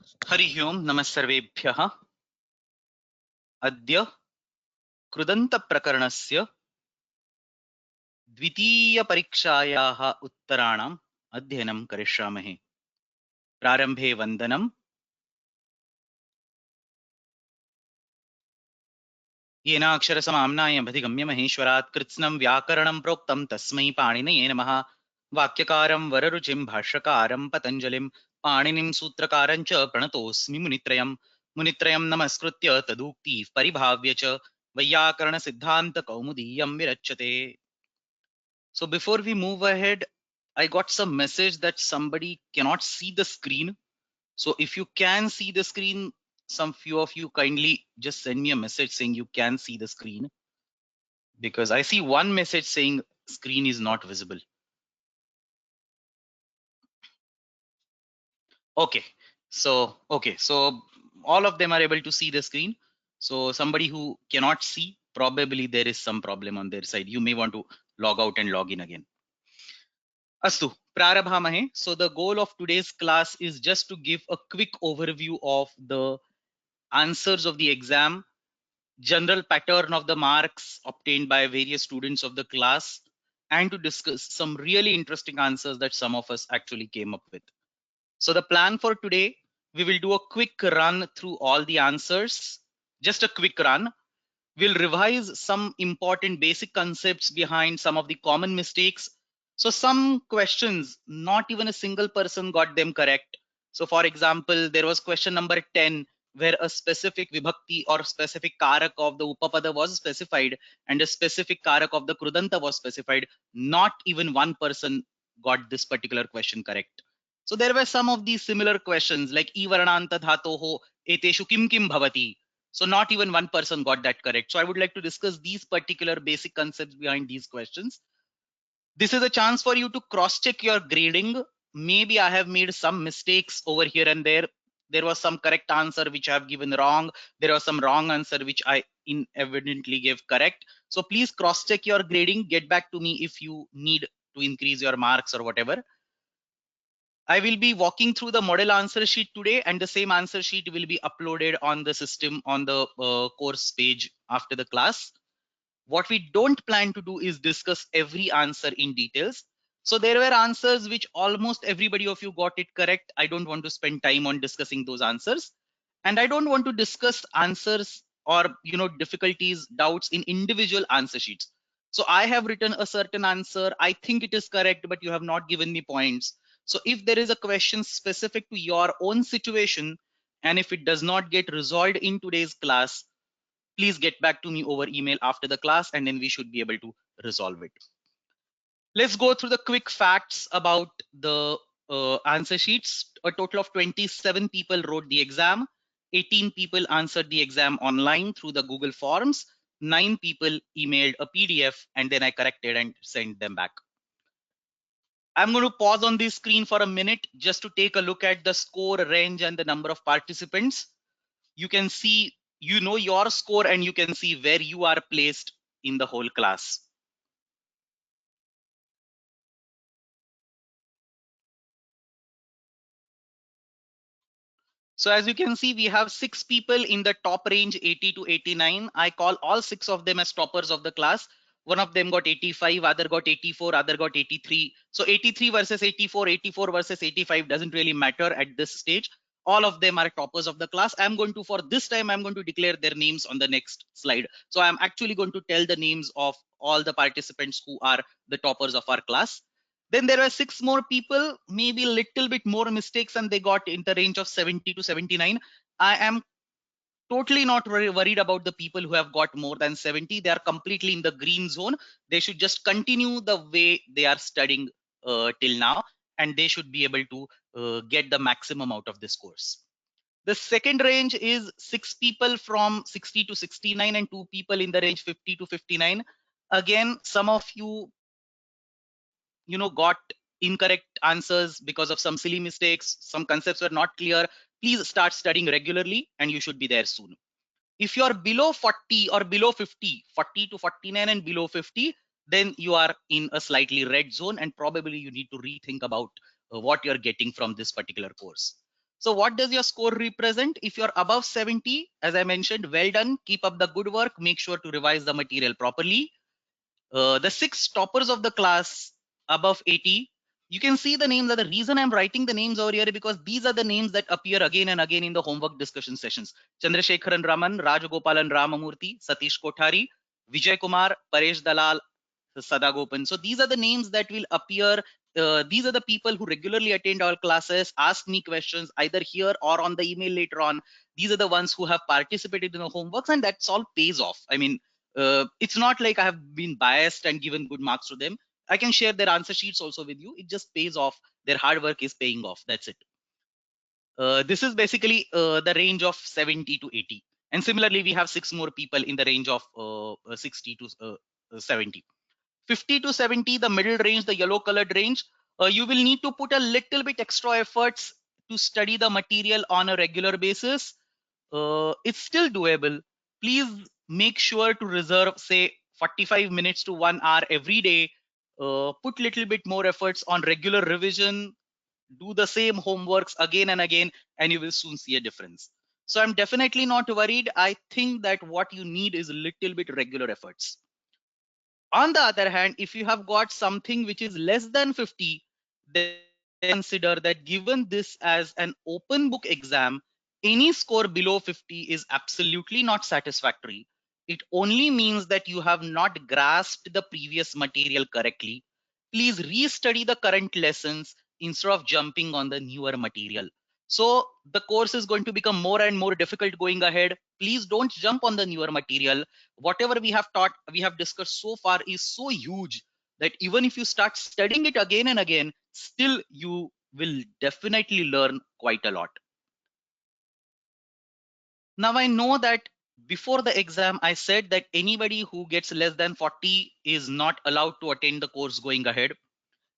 हरिः ओं नमः सर्वेभ्यः। अद्य कृदन्तप्रकरणस्य द्वितीयपरीक्षायाः उत्तराणाम् अध्ययनं करिष्यामः। प्रारम्भे वन्दनम्। येनाक्षरसमाम्नायमधिगम्य महेश्वरात् कृत्स्नं व्याकरणं प्रोक्तं तस्मै पाणिनये नमः। वाक्यकारं वररुचिं भाष्यकारं पतञ्जलिं पाणिनिं सूत्रकारं च प्रणतोऽस्मि मुनित्रयम्। मुनित्रयं नमस्कृत्य तदुक्तिः परिभाव्य च वैयाकरणसिद्धान्तकौमुदीयं विरच्यते। So before we move ahead, I got some message that somebody cannot see the screen. So if you can see the screen, some few of you kindly just send me a message saying you can see the screen, because I see one message saying screen is not visible. Okay, so all of them are able to see the screen. So somebody who cannot see, probably there is some problem on their side. You may want to log out and log in again. Astu, prarabhamahe. So the goal of today's class is just to give a quick overview of the answers of the exam, general pattern of the marks obtained by various students of the class, and to discuss some really interesting answers that some of us actually came up with. So the plan for today, we will do a quick run through all the answers, just a quick run. We'll revise some important basic concepts behind some of the common mistakes. So some questions, not even a single person got them correct. So for example, there was question number 10, where a specific vibhakti or specific karak of the upapada was specified and a specific karak of the krudanta was specified. Not even one person got this particular question correct. So there were some of these similar questions like ivarnanta dhatoho eteshu kim kim bhavati. So not even one person got that correct. So I would like to discuss these particular basic concepts behind these questions. This is a chance for you to cross check your grading. Maybe I have made some mistakes over here and there. There was some correct answer which I have given wrong. There was some wrong answer which I evidently gave correct. So please cross check your grading. Get back to me if you need to increase your marks or whatever. I will be walking through the model answer sheet today, and the same answer sheet will be uploaded on the system on the course page after the class. What we don't plan to do is discuss every answer in details. So there were answers which almost everybody of you got it correct. I don't want to spend time on discussing those answers. And I don't want to discuss answers or difficulties, doubts in individual answer sheets. So I have written a certain answer. I think it is correct, but you have not given me points. So if there is a question specific to your own situation, and if it does not get resolved in today's class, please get back to me over email after the class, and then we should be able to resolve it. Let's go through the quick facts about the answer sheets. A total of 27 people wrote the exam. 18 people answered the exam online through the Google Forms. 9 people emailed a PDF, and then I corrected and sent them back. I'm going to pause on this screen for a minute just to take a look at the score range and the number of participants. You can see, your score, and you can see where you are placed in the whole class. So as you can see, we have 6 people in the top range, 80 to 89. I call all 6 of them as toppers of the class. One of them got 85, other got 84, other got 83. So 83 versus 84, 84 versus 85 doesn't really matter at this stage. All of them are toppers of the class. For this time, I'm going to declare their names on the next slide. So I'm actually going to tell the names of all the participants who are the toppers of our class. Then there were 6 more people, maybe a little bit more mistakes, and they got in the range of 70 to 79. I am totally not worried about the people who have got more than 70. They are completely in the green zone. They should just continue the way they are studying till now, and they should be able to get the maximum out of this course. The second range is 6 people from 60 to 69 and 2 people in the range 50 to 59. Again, some of you got incorrect answers because of some silly mistakes. Some concepts were not clear. Please start studying regularly, and you should be there soon. If you are below 40 or below 50, 40 to 49 and below 50, then you are in a slightly red zone, and probably you need to rethink about what you're getting from this particular course. So what does your score represent? If you're above 70, as I mentioned, well done, keep up the good work, make sure to revise the material properly. The 6 toppers of the class above 80, you can see the names. The reason I'm writing the names over here is because these are the names that appear again and again in the homework discussion sessions. Chandrasekharan Raman, Rajagopalan Ramamurthy, Satish Kothari, Vijay Kumar, Paresh Dalal, Sadagopan. So these are the names that will appear. These are the people who regularly attend our classes, ask me questions either here or on the email later on. These are the ones who have participated in the homeworks, and that's all pays off. I mean, it's not like I have been biased and given good marks to them. I can share their answer sheets also with you. It just pays off. Their hard work is paying off. That's it. This is basically the range of 70 to 80. And similarly, we have 6 more people in the range of 60 to 70. 50 to 70, the middle range, the yellow colored range, you will need to put a little bit extra efforts to study the material on a regular basis. It's still doable. Please make sure to reserve, say, 45 minutes to 1 hour every day. Put little bit more efforts on regular revision. Do the same homeworks again and again, and you will soon see a difference. So I'm definitely not worried. I think that what you need is a little bit regular efforts. On the other hand, if you have got something which is less than 50, then consider that given this as an open book exam, any score below 50 is absolutely not satisfactory. It only means that you have not grasped the previous material correctly. Please restudy the current lessons instead of jumping on the newer material. So the course is going to become more and more difficult going ahead. Please don't jump on the newer material. Whatever we have taught, we have discussed so far is so huge that even if you start studying it again and again, still you will definitely learn quite a lot. Now I know that before the exam, I said that anybody who gets less than 40 is not allowed to attend the course going ahead.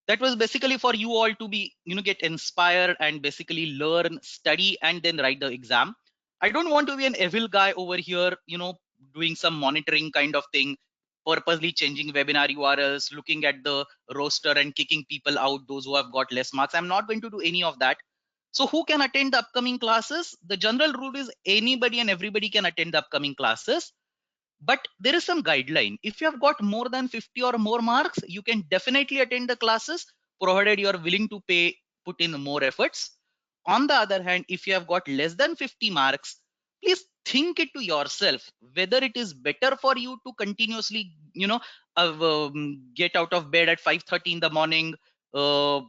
That was basically for you all to be, get inspired and basically learn, study, and then write the exam. I don't want to be an evil guy over here, doing some monitoring kind of thing, purposely changing webinar URLs, looking at the roster and kicking people out, those who have got less marks. I'm not going to do any of that. So who can attend the upcoming classes? The general rule is anybody and everybody can attend the upcoming classes. But there is some guideline. If you have got more than 50 or more marks, you can definitely attend the classes, provided you are willing to put in more efforts. On the other hand, if you have got less than 50 marks, please think it to yourself whether it is better for you to continuously, get out of bed at 5:30 in the morning, uh,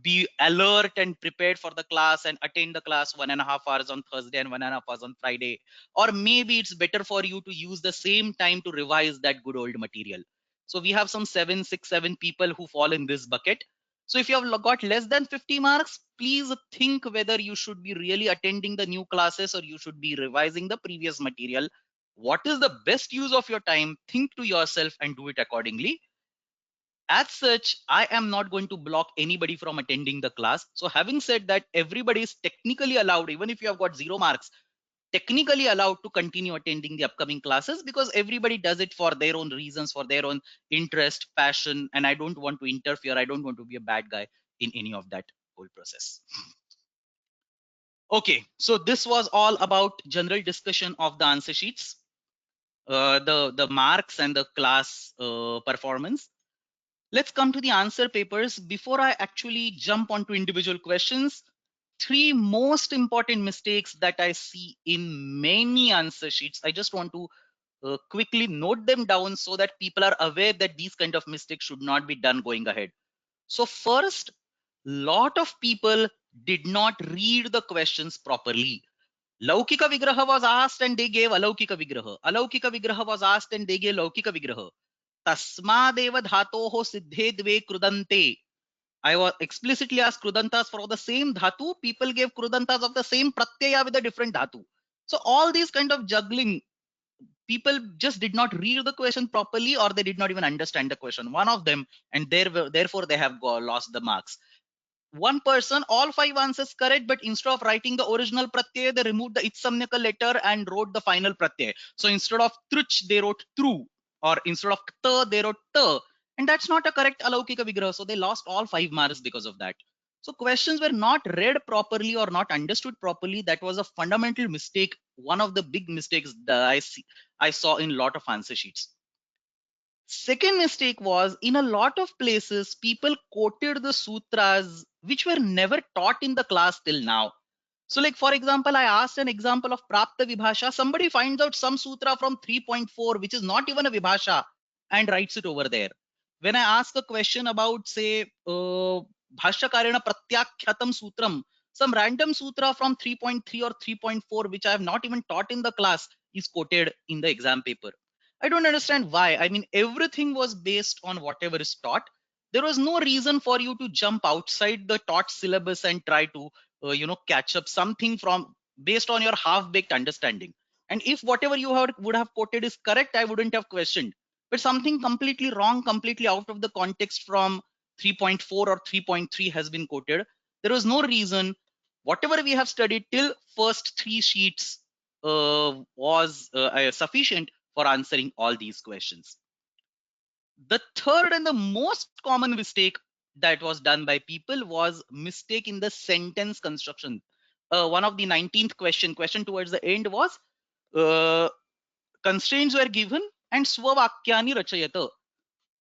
be alert and prepared for the class and attend the class 1.5 hours on Thursday and 1.5 hours on Friday. Or maybe it's better for you to use the same time to revise that good old material. So we have some 7 people who fall in this bucket. So if you have got less than 50 marks, please think whether you should be really attending the new classes or you should be revising the previous material. What is the best use of your time? Think to yourself and do it accordingly. As such, I am not going to block anybody from attending the class. So having said that, everybody is technically allowed, even if you have got 0 marks, technically allowed to continue attending the upcoming classes, because everybody does it for their own reasons, for their own interest, passion, and I don't want to interfere. I don't want to be a bad guy in any of that whole process. Okay, so this was all about general discussion of the answer sheets, the marks and the class performance. Let's come to the answer papers. Before I actually jump onto individual questions, 3 most important mistakes that I see in many answer sheets. I just want to quickly note them down so that people are aware that these kind of mistakes should not be done going ahead. So first, lot of people did not read the questions properly. Laukika Vigraha was asked and they gave Alaukika Vigraha. Alaukika Vigraha was asked and they gave Laukika Vigraha. Tasmadeva dhatoho siddhe dve krudante. I was explicitly asked krudantas for the same dhatu. People gave krudantas of the same pratyaya with a different dhatu. So all these kind of juggling, people just did not read the question properly, or they did not even understand the question. One of them, and therefore they have lost the marks. One person, all 5 answers correct, but instead of writing the original pratyay, they removed the itsamnyaka letter and wrote the final pratyay. So instead of truch, they wrote true, or instead of kta, they wrote ta. And that's not a correct alaukika vigraha. So they lost all 5 marks because of that. So questions were not read properly or not understood properly. That was a fundamental mistake. One of the big mistakes that I saw in a lot of answer sheets. Second mistake was, in a lot of places, people quoted the sutras which were never taught in the class till now. So, like for example, I asked an example of Prapta Vibhasha. Somebody finds out some sutra from 3.4, which is not even a Vibhasha, and writes it over there. When I ask a question about, say, Bhashyakarena Pratyakhyatam Sutram, some random sutra from 3.3 or 3.4, which I have not even taught in the class, is quoted in the exam paper. I don't understand why. I mean, everything was based on whatever is taught. There was no reason for you to jump outside the taught syllabus and try to catch up something from based on your half-baked understanding. And if whatever you would have quoted is correct, I wouldn't have questioned. But something completely wrong, completely out of the context from 3.4 or 3.3 has been quoted. There was no reason. Whatever we have studied till first three sheets was sufficient for answering all these questions. The third and the most common mistake that was done by people was mistake in the sentence construction. One of the 19th question towards the end was, uh, constraints were given and swavakyani rachayata.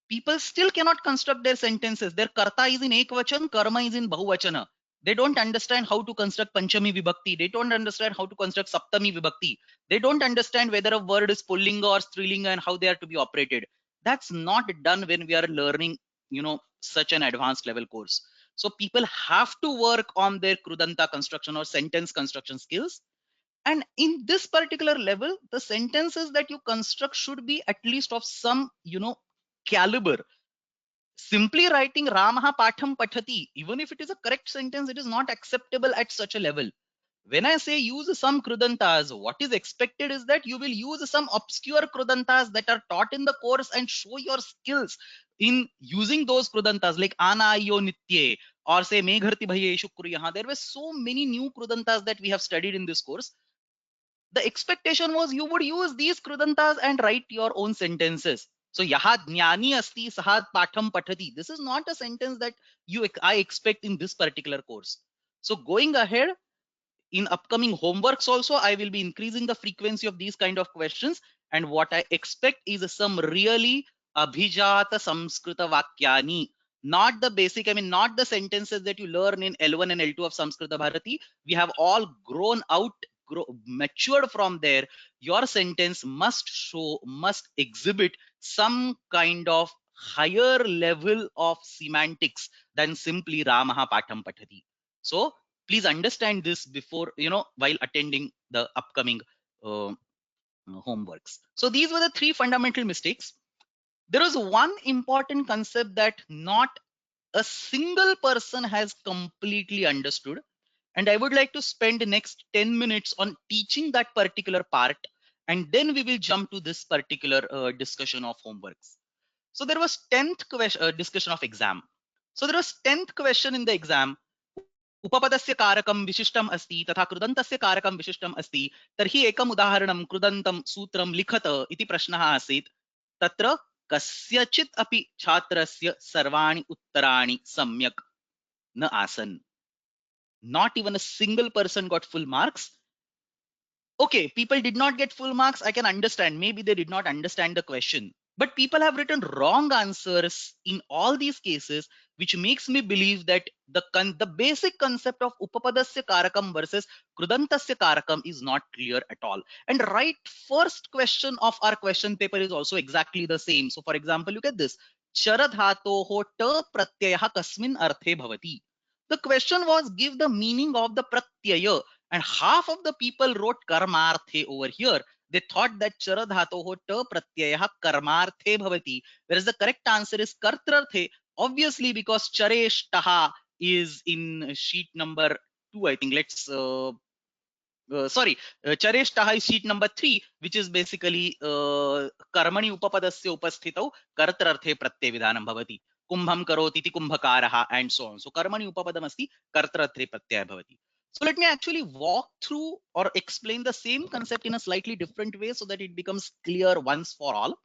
People still cannot construct their sentences. Their karta is in ekvachan, karma is in bahuvachana. They don't understand how to construct panchami vibhakti. They don't understand how to construct saptami vibhakti. They don't understand whether a word is pullinga or strilinga and how they are to be operated. That's not done when we are learning, such an advanced level course. So people have to work on their Kridanta construction or sentence construction skills. And in this particular level, the sentences that you construct should be at least of some, caliber. Simply writing Ramaha Patham Pathati, even if it is a correct sentence, it is not acceptable at such a level. When I say use some Kridantas, what is expected is that you will use some obscure Kridantas that are taught in the course and show your skills in using those Kridantas, like Ana Yo Nitye or say Megharti Bhaye Shukru Yaha. There were so many new Kridantas that we have studied in this course. The expectation was you would use these Kridantas and write your own sentences. So yaha jnani asti sahat patham pathati. This is not a sentence that I expect in this particular course. So going ahead, in upcoming homeworks also, I will be increasing the frequency of these kind of questions. And what I expect is some really abhijata samskrita vakyani, not the basic, I mean, not the sentences that you learn in L1 and L2 of Samskrita Bharati. We have all grown out, matured from there. Your sentence must exhibit some kind of higher level of semantics than simply Ramaha Patham Pathati. So please understand this before, while attending the upcoming homeworks. So these were the three fundamental mistakes. There is one important concept that not a single person has completely understood, and I would like to spend the next 10 minutes on teaching that particular part, and then we will jump to this particular discussion of homeworks. So there was 10th question, discussion of exam. So there was 10th question in the exam. उपपदस्य कारकं विशिष्टम् अस्ति तथा कृदन्तस्य कारकं विशिष्टम् अस्ति तर्हि एकम् उदाहरणं कृदन्तं सूत्रं लिखत इति प्रश्नः आसीत्. तत्र कस्यचित् अपि छात्रस्य सर्वाणि उत्तराणि सम्यक् न आसन्. Not even a single person got full marks. Okay, people did not get full marks. I can understand. Maybe they did not understand the question. But people have written wrong answers in all these cases, which makes me believe that the basic concept of upapadasya karakam versus krudantasya karakam is not clear at all. And right first question of our question paper is also exactly the same. So for example, look at this. Charadhatoho ta pratyaya kasmin arthe bhavati. The question was give the meaning of the pratyaya, and half of the people wrote karmarthe over here. They thought that charadhatoho ta pratyaya karmarthe bhavati, whereas the correct answer is kartrarthe. Obviously, because chareshtaha is in sheet number 2, I think. Chareshtaha is sheet number 3, which is basically karmani upapadasya upasthitau kartrarthe pratyavidhanam bhavati. Kumbham karoti iti kumbhakaraha, and so on. So karmani upapadam asti kartrarthe pratyaya bhavati. So let me actually walk through or explain the same concept in a slightly different way so that it becomes clear once for all.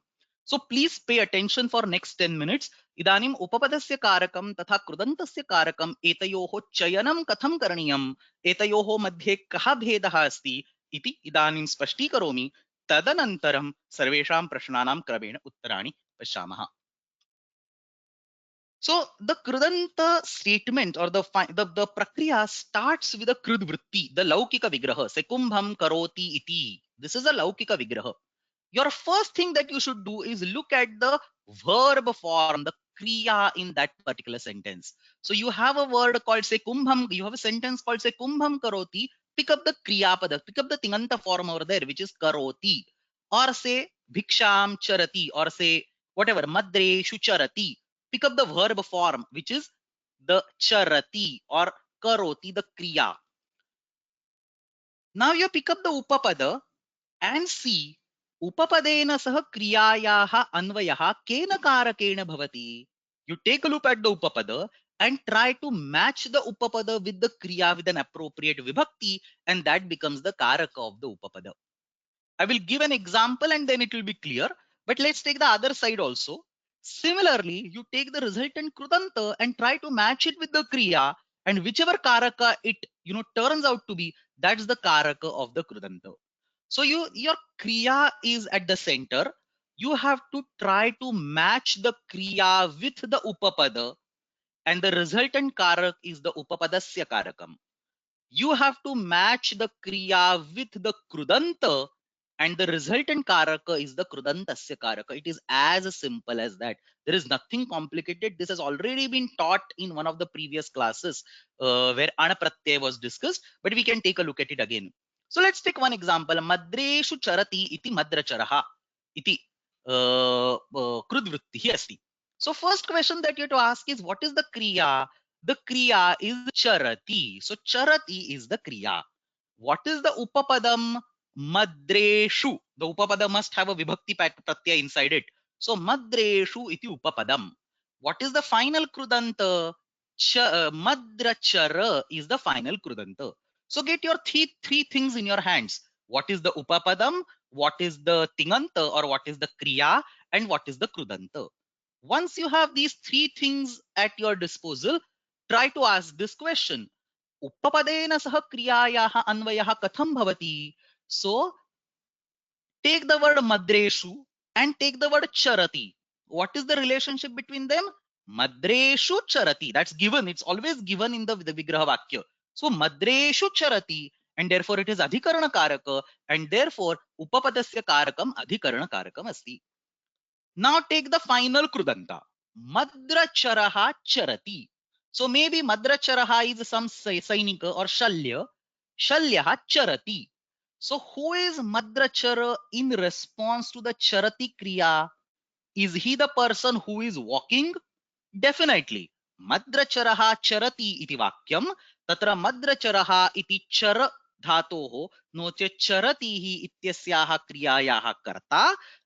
So please pay attention for next 10 minutes. इदानीम् उपपदस्य कारकं तथा कृदन्तस्य कारकम् एतयोः चयनं कथं करणीयम्, एतयोः मध्ये कः भेदः अस्ति इति इदानीं स्पष्टीकरोमि. तदनन्तरं सर्वेषां प्रश्नानां क्रमेण उत्तराणि पश्यामः. So the Kridanta statement or the prakriya starts with a Krid vritti, the laukika vigraha. Se kumbham karoti iti. This is a laukika vigraha. Your first thing that you should do is look at the verb form, the kriya in that particular sentence. So you have a word called say kumbham, you have a sentence called say kumbham karoti, pick up the kriya pada, pick up the tinganta form over there, which is karoti, or say bhiksham charati, or say whatever madreshu charati, pick up the verb form, which is the charati or karoti, the kriya. Now you pick up the upapada and see upapadena sah kriyayaah anvayah kena karakena bhavati. You take a look at the upapada and try to match the upapada with the kriya with an appropriate vibhakti, and that becomes the karaka of the upapada. I will give an example and then it will be clear, but let's take the other side also. Similarly, you take the resultant krudanta and try to match it with the kriya, and whichever karaka it turns out to be, that's the karaka of the krudanta. So your kriya is at the center. You have to try to match the kriya with the upapada, and the resultant karak is the upapadasya karakam. You have to match the kriya with the krudanta, and the resultant karaka is the krudantasya karaka. It is as simple as that. There is nothing complicated. This has already been taught in one of the previous classes where anapratyay was discussed, but we can take a look at it again. So let's take one example. Madreshu charati iti madracharaha iti krudvrittihi asti. So first question that you have to ask is, what is the kriya? The kriya is charati. So charati is the kriya. What is the upapadam? Madreshu. The upapada must have a vibhakti pratyaya inside it. So madreshu iti upapadam. What is the final krudanta? Madrachara is the final krudanta. So get your three things in your hands. What is the upapadam? What is the tinganta or what is the kriya? And what is the krudanta? Once you have these three things at your disposal, try to ask this question. Upapadena sah kriyayaah anvayah katham bhavati? So take the word madreshu and take the word charati. What is the relationship between them? Madreshu charati. That's given. It's always given in the vigraha vakya. So madreshu charati, and therefore it is adhikarana karaka, and therefore upapadasya karakam adhikarana karakam asti. Now take the final krudanta. Madracharaha charati. So maybe Madracharaha is some Sainika or Shalya. Shalyaha charati. So who is Madrachara in response to the charati kriya? Is he the person who is walking? Definitely. Madracharaha charati iti vakyam. Tatra madracharaha iti chara धातोः no चेत् चरतिः इत्यस्याः क्रियायाः कर्ता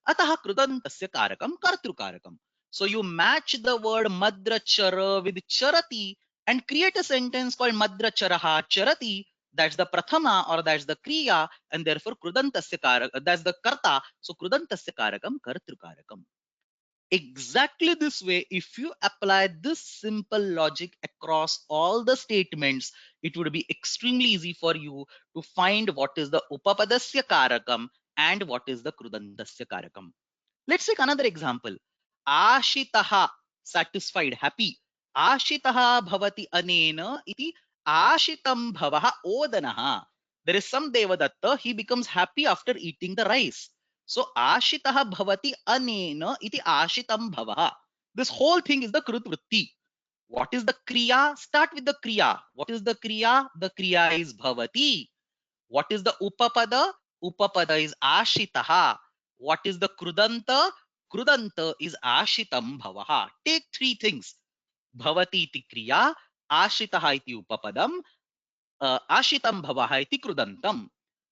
अतः कृदन्तस्य कारकं कर्तृकारकम्. So you match the word madrachara with charati and create a sentence called madracharaha charati. That's the prathama or that's the kriya, and therefore krudantasya karakam, that's the karta. So krudantasya karakam kartrukarakam. Exactly this way, if you apply this simple logic across all the statements, it would be extremely easy for you to find what is the upapadasya karakam and what is the krudantasya karakam. Let's take another example. Ashitaha, satisfied, happy. Ashitaha bhavati anena iti ashitam bhavaha odanaha. There is some devadatta, he becomes happy after eating the rice. So ashitaha bhavati anena iti ashitam bhavaha. This whole thing is the krut vritti. What is the kriya? Start with the kriya. What is the kriya? The kriya is bhavati. What is the upapada? Upapada is ashitaha. What is the krudanta? Krudanta is ashitam bhavaha. Take three things. Bhavati iti kriya, ashitaha iti upapadam, ashitam bhavaha iti krudantam.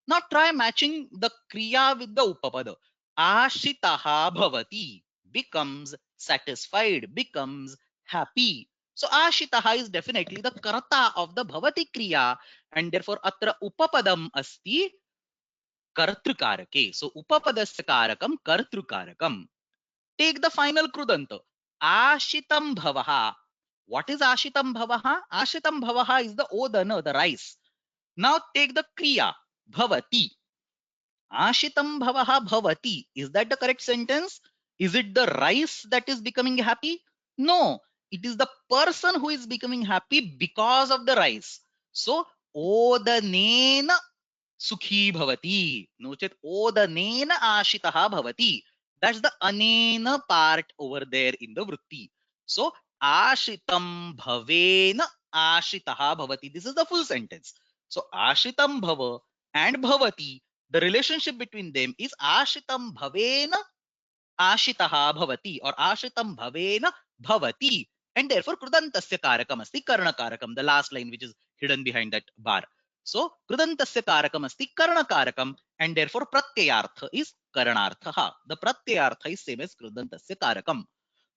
Now try matching the kriya with the upapada. Ashitaha bhavati becomes satisfied, becomes happy. So ashitaha is definitely the karta of the bhavati kriya, and therefore atra upapadam asti kartrukarake. So upapadasya karakam kartrukarakam. take the final krudanta. Ashitam bhavaha. What is ashitam bhavaha? Ashitam bhavaha is the odana, the rice. Now take the kriya, bhavati. Ashitam bhavaha bhavati. Is that the correct sentence? Is it the rice that is becoming happy? No, it is the person who is becoming happy because of the rice. So, odanena sukhi bhavati. No chet odanena ashitaha bhavati. That's the anena part over there in the vritti. So, ashitam bhavena ashitaha bhavati. This is the full sentence. So, ashitam bhava and bhavati, the relationship between them is ashitam bhavena ashitaha bhavati or ashitam bhavena bhavati. And therefore, krudantasya karakam asti karna karakam, the last line which is hidden behind that bar. So, krudantasya karakam asti karna karakam, and therefore, pratyayartha is karanartha. The pratyayartha is same as krudantasya karakam.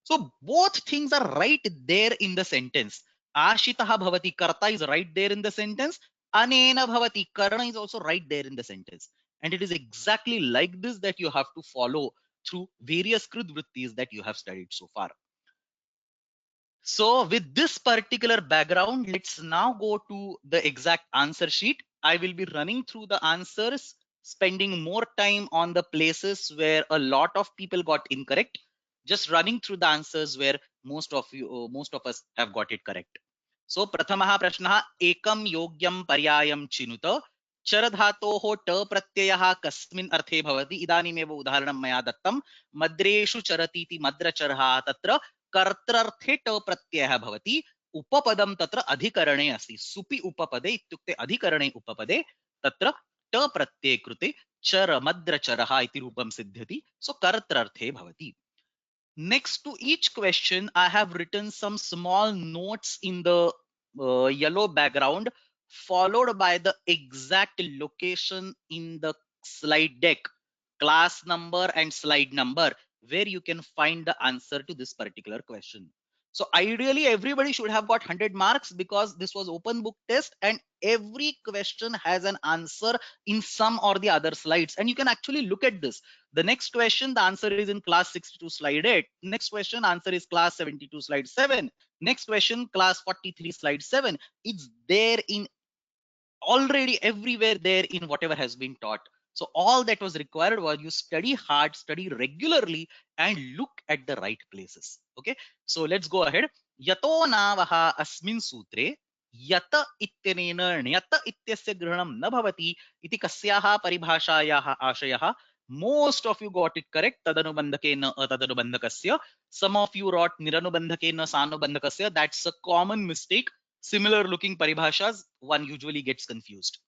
So, both things are right there in the sentence. Ashitaha bhavati, karta is right there in the sentence. Anena bhavati, karna is also right there in the sentence. And it is exactly like this that you have to follow through various krid vrittis that you have studied so far. So with this particular background, let's now go to the exact answer sheet. I will be running through the answers, spending more time on the places where a lot of people got incorrect, just running through the answers where most of us have got it correct. So prathamaha prashnaha ekam yogyam paryayam chinuta चरधातोः ट प्रत्ययः कस्मिन् अर्थे भवति इदानीमेव उदाहरणं मया दत्तं मद्रेषु चरतीति मद्रचरः तत्र कर्तृर्थे ट प्रत्ययः भवति उपपदं तत्र अधिकरणे अस्ति सुपि उपपदे इत्युक्ते अधिकरणे उपपदे तत्र ट प्रत्यये कृते चर मद्रचरः इति रूपं सिद्ध्यति सो कर्तृर्थे भवति. Next to each question, I have written some small notes in the yellow background, followed by the exact location in the slide deck, class number and slide number, where you can find the answer to this particular question. So ideally, everybody should have got 100 marks because this was open book test and every question has an answer in some or the other slides. And you can actually look at this. The next question, the answer is in class 62 slide 8. Next question, answer is class 72 slide 7. Next question, class 43 slide 7. It's there in already everywhere there in whatever has been taught. So all that was required was you study hard, study regularly, and look at the right places. Okay, so let's go ahead. Yato navaha asmin sutre yata ityanena nyata ityasya grihanam na bhavati iti kasyaha paribhashayaha ashayah. Most of you got it correct. Tadanubandhakena atadanubandhakasya. Some of you wrote niranubandhakena sanubandhakasya. That's a common mistake. Similar looking paribhashas, one usually gets confused.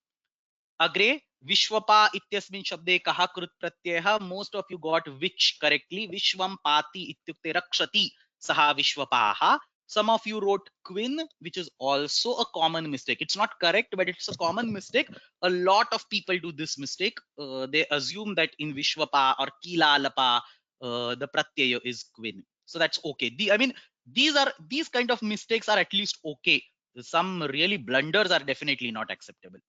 Agre Vishwapa ityasmin shabde kaha krut pratyayah. Most of you got which correctly. Vishwam pati ityukte rakshati saha vishwapaha. Some of you wrote quin, which is also a common mistake. It's not correct, but it's a common mistake. A lot of people do this mistake. They assume that in Vishwapa or Kilalapa, the pratyaya is quin. So that's okay. These kind of mistakes are at least okay. Some really blunders are definitely not acceptable.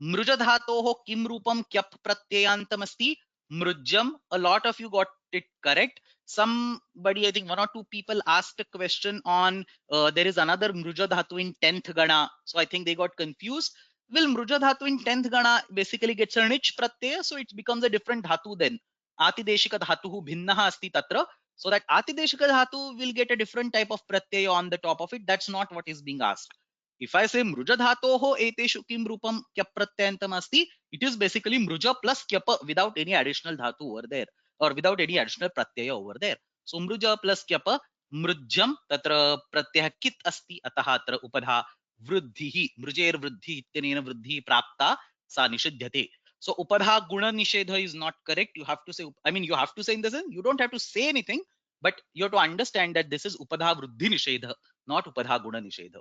मृजधातोः Kim Rupam क्यप प्रत्ययांतमस्ति मृज्यम. A lot of you got it correct. Somebody, I think one or two people asked a question on there is another mruja dhatu in 10th gana, so I think they got confused. Well, mruja dhatu in 10th gana basically gets a nich pratyaya, so it becomes a different dhatu then. Atideshika dhatuhu bhinnaha asti tatra, so that atideshika dhatu will get a different type of pratyaya on the top of it. That's not what is being asked. If I say mruja dhatoho eteshu kim rupam kyap pratyantam asti, it is basically mruja plus kyapa without any additional dhatu over there or without any additional pratyaya over there. So mruja plus kyapa mrujyam tatra pratyah kit asti ataha atra upadha vruddhihi mrujer vruddhi ityanena vruddhi prapta sa nishidhyate. So upadha guna nishedha is not correct. You have to say, I mean, you have to say in the sense, you don't have to say anything, but you have to understand that this is upadha vruddhi nishedha, not upadha guna nishedha.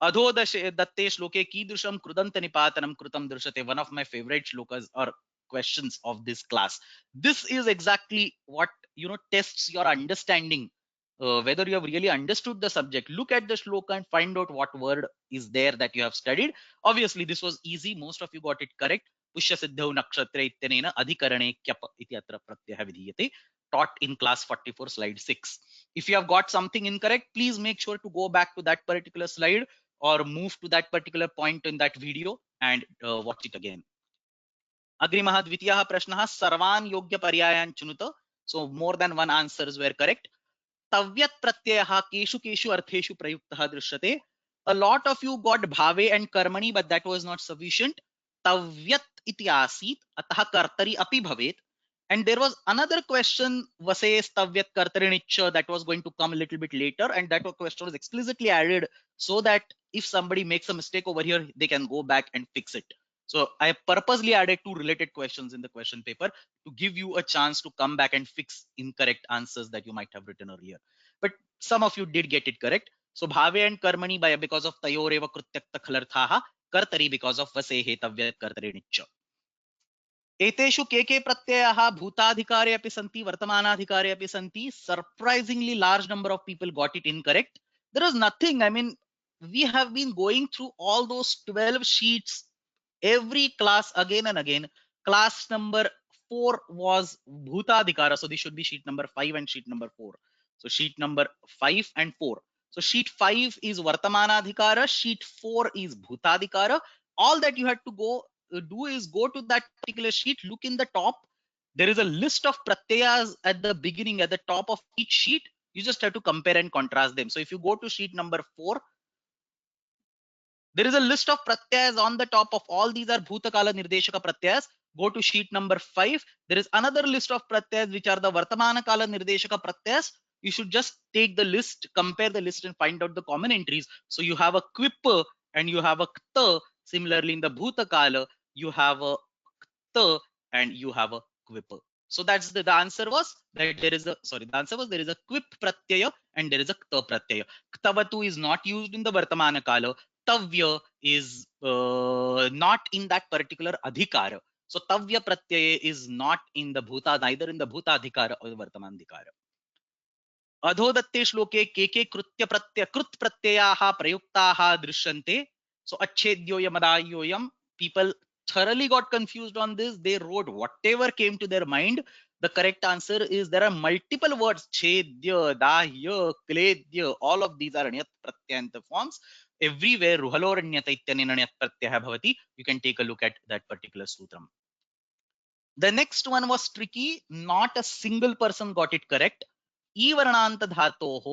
अधोदशे दत्ते श्लोके कीदृशं कृदंत निपातनं कृतं दृश्यते. One of my favorite shlokas or questions of this class. This is exactly what tests your understanding, whether you have really understood the subject. Look at the shloka and find out what word is there that you have studied. Obviously this was easy, most of you got it correct. पुष्य सिद्धौ नक्षत्रे इत्यनेन अधिकरणे क्यप इति अत्र प्रत्ययः विधीयते. taught in class 44 slide 6. If you have got something incorrect, please make sure to go back to that particular slide or move to that particular point in that video and watch it again. Agrimah dvitiyah prashnah sarvan yogya paryayan chunuta. So more than one answers were correct. Tavyat pratyayah keshu keshu artheshu prayuktah drishyate. A lot of you got bhave and karmani, but that was not sufficient. Tavyat iti asit atah kartari api bhavet. And there was another question, vases tavyat kartarinicha, that was going to come a little bit later, and that question was explicitly added so that if somebody makes a mistake over here, they can go back and fix it. So I purposely added two related questions in the question paper to give you a chance to come back and fix incorrect answers that you might have written earlier. But some of you did get it correct. So bhave and karmani by because of tayoreva krutyakta khalarthaha, kartari because of vasehe tavyat kartarinicha. एतेषु के प्रत्ययाः भूताधिकारे अपि सन्ति वर्तमानाधिकारे अपि सन्ति. Surprisingly large number of people got it incorrect. There is nothing, I mean, we have been going through all those 12 sheets every class again and again. Class number 4 was bhutadhikara, so this should be sheet number 5 and sheet number 4. So sheet number 5 and 4. So sheet 5 is vartamanadhikara, sheet 4 is bhutadhikara. All that you had to do is go to that particular sheet, look in the top. There is a list of pratyayas at the beginning, at the top of each sheet. You just have to compare and contrast them. So if you go to sheet number 4, there is a list of pratyayas on the top of all these are bhutakala nirdeshaka pratyayas. Go to sheet number 5. There is another list of pratyayas which are the vartamana kala nirdeshaka pratyayas. You should just take the list, compare the list and find out the common entries. So you have a quip and you have a kta. Similarly, in the bhutakala, you have a kta and you have a quip. So that's the answer was that there is a, sorry, the answer was there is a quip pratyaya and there is a kta pratyaya. Ktavatu is not used in the vartamana kala. Tavya is not in that particular adhikara. So tavya pratyaya is not in the bhuta, neither in the bhuta adhikara or the vartaman adhikara. अधोदत्ते श्लोके के कृत्य प्रत्यय कृत प्रत्ययाः प्रयुक्ताः दृश्यन्ते. So अच्छेद्योयमदायोयम, people thoroughly got confused on this. They wrote whatever came to their mind. The correct answer is there are multiple words, chedya, dahya, kledya, all of these are anyat pratyanta forms. Everywhere ruhaloranyata ityanena anyat pratyaya bhavati. You can take a look at that particular sutram. The next one was tricky. Not a single person got it correct. ईवर्णान्त धातोः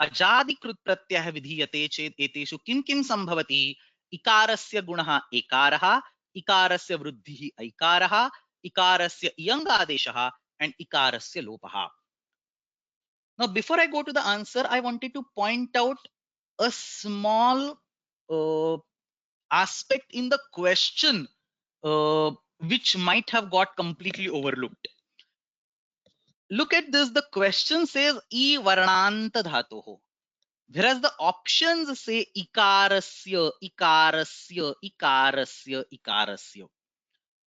अजादिकृत प्रत्ययः विधीयते चेत् एतेषु किं किं संभवति. इकारस्य गुणः एकारः, इकारस्य वृद्धिः ऐकारः, इकारस्य इयङ् आदेशः and इकारस्य लोपः. Now before I go to the answer, I wanted to point out a small aspect in the question which might have got completely overlooked. Look at this. The question says I varnanta dhatoho, whereas the options say ikarasya, ikarasya, ikarasya, ikarasya.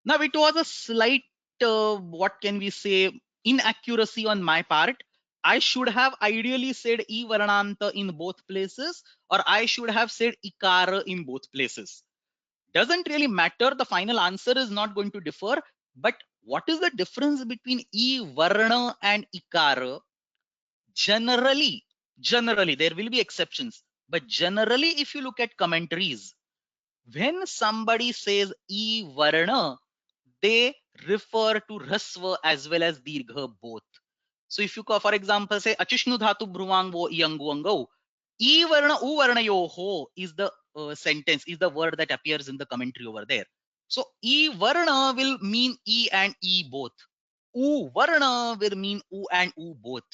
Now it was a slight, what can we say, inaccuracy on my part. I should have ideally said I varnanta in both places, or I should have said ikara in both places. Doesn't really matter. The final answer is not going to differ. But what is the difference between I varna and ikara? Generally, there will be exceptions. But generally, if you look at commentaries, when somebody says I varna, they refer to rasva as well as dirgha both. So if you, for example, say achishnu dhatu bhruvangvo iyanguangau, I varna u varnayoho is the sentence, is the word that appears in the commentary over there. So I varna will mean I and I both. U varna will mean U and U both.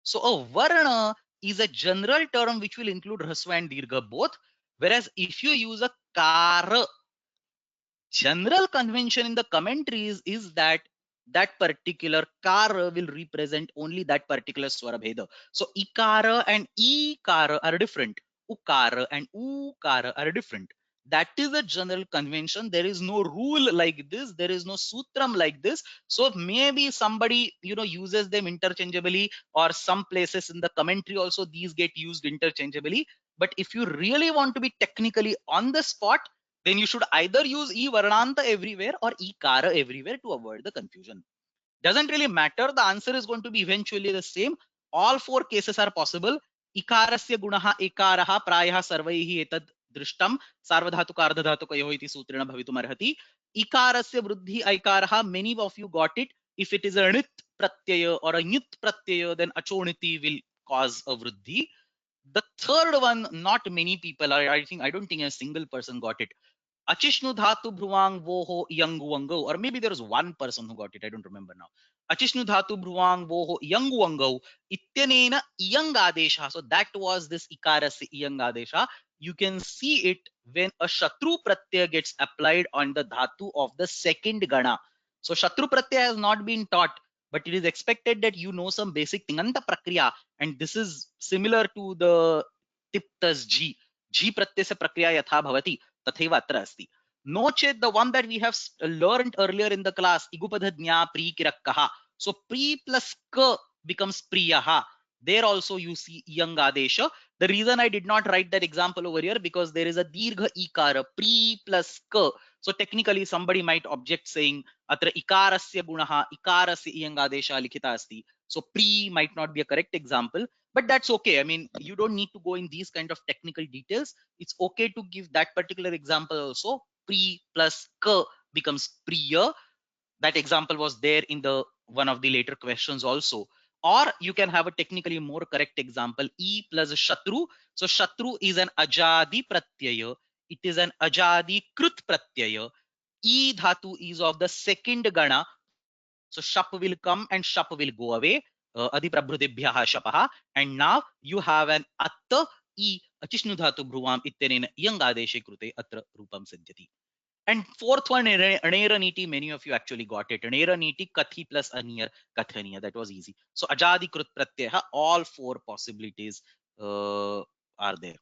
So a varna is a general term which will include rasva and dirgha both. Whereas if you use a kara, general convention in the commentaries is that that particular kara will represent only that particular swara bheda. So ikara and ikara are different. Ukara and ukara are different. That is the general convention. There is no rule like this. There is no sutram like this. So maybe somebody, uses them interchangeably, or some places in the commentary also these get used interchangeably. But if you really want to be technically on the spot, then you should either use I varnanta everywhere or I kara everywhere to avoid the confusion. Doesn't really matter. The answer is going to be eventually the same. All four cases are possible. Ikarasya gunaha ekaraha prayah sarvaihi etad drishtam sarvadhatuka ardhadhatukayoh iti sutrena bhavitum arhati. Ikarasya vruddhi aikaraha, many of you got it. If it is a nit pratyaya or a nyut pratyaya, then achoniti will cause a vruddhi. The third one, not many people are, I don't think a single person got it. Achishnu dhatu bhruvang voho yanguango, or maybe there was one person who got it. I don't remember now. Achishnu dhatu bhruvang voho yanguango ityanena iyang adesha. So that was this ikarasya iyang adesha. You can see it when a shatru pratyaya gets applied on the dhatu of the second gana. So shatru pratyaya has not been taught, but it is expected that you know some basic tinganta prakriya, and this is similar to the tiptas g. G pratyasya prakriya yatha bhavati tatheva atra asti. No chet, the one that we have learned earlier in the class, igupadhadnya pri kirakkaha. So pri plus ka becomes priyaha. There also you see iyang adesha. The reason I did not write that example over here, because there is a dirgha ikara, pri plus ka. So technically somebody might object saying atra ikarasya gunaha ikarasya iyang adesha likhita asti. So pri might not be a correct example, but that's okay. I mean, you don't need to go in these kind of technical details. It's okay to give that particular example also. Pri plus ka becomes priya. That example was there in the one of the later questions also. Or you can have a technically more correct example, e plus shatru. So shatru is an ajadi pratyaya. It is an ajadi krut pratyaya. E dhatu is of the second gana. So shap will come and shap will go away. Adhiprabhrudibhyaha shapaha. And now you have an atta e achishnu dhatu bhruvam ityanena iyang adeshe krute atra rupam siddhyati. And fourth one, anera niti, many of you actually got it. Anera niti, kathi plus anir, kathaniya. That was easy. So ajadi krut pratyaha, all four possibilities are there.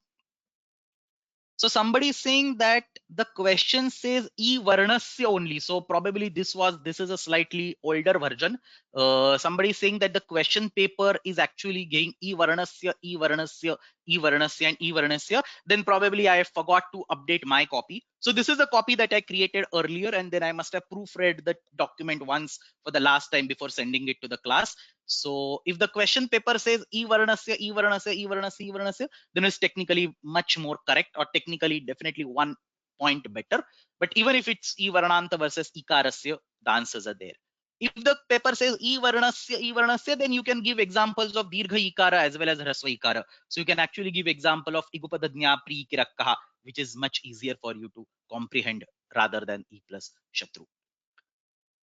So somebody is saying that the question says e varnasya only. So probably this is a slightly older version. Somebody is saying that the question paper is actually getting e varnasya, e varnasya, e varnasya, and e varnasya. Then probably I forgot to update my copy. So this is a copy that I created earlier, and then I must have proofread the document once for the last time before sending it to the class. So if the question paper says e varnasya, e varnasya, e varnasya, e varnasya, then it's technically much more correct, or technically definitely 1 point better. But even if it's e varnanta versus ikarasya, the answers are there. If the paper says e varnasya, then you can give examples of dirgha ikara as well as hrasva ikara. So you can actually give example of igupadadnya pri kirakkaha, which is much easier for you to comprehend rather than e plus shatru.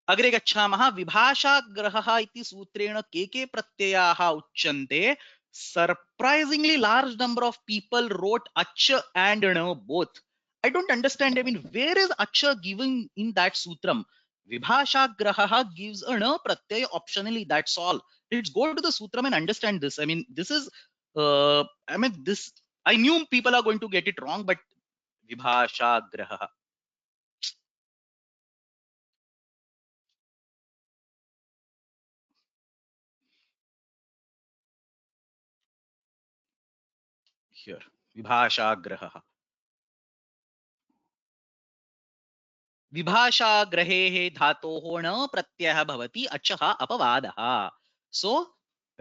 अग्रे गच्छामः. विभाषाग्रहः इति सूत्रेण के प्रत्ययाः उच्यन्ते. Surprisingly large number of people wrote acha and na both. I don't understand. I mean, where is acha given in that sutram? Vibhashagraha gives a na pratyaya optionally. That's all. Let's go to the sutram and understand this. I mean, this is this I knew people are going to get it wrong, but vibhashagraha. Here, vibhashagraha. विभाषाग्रहेः धातोः ण प्रत्ययः भवति अचः अपवादः. So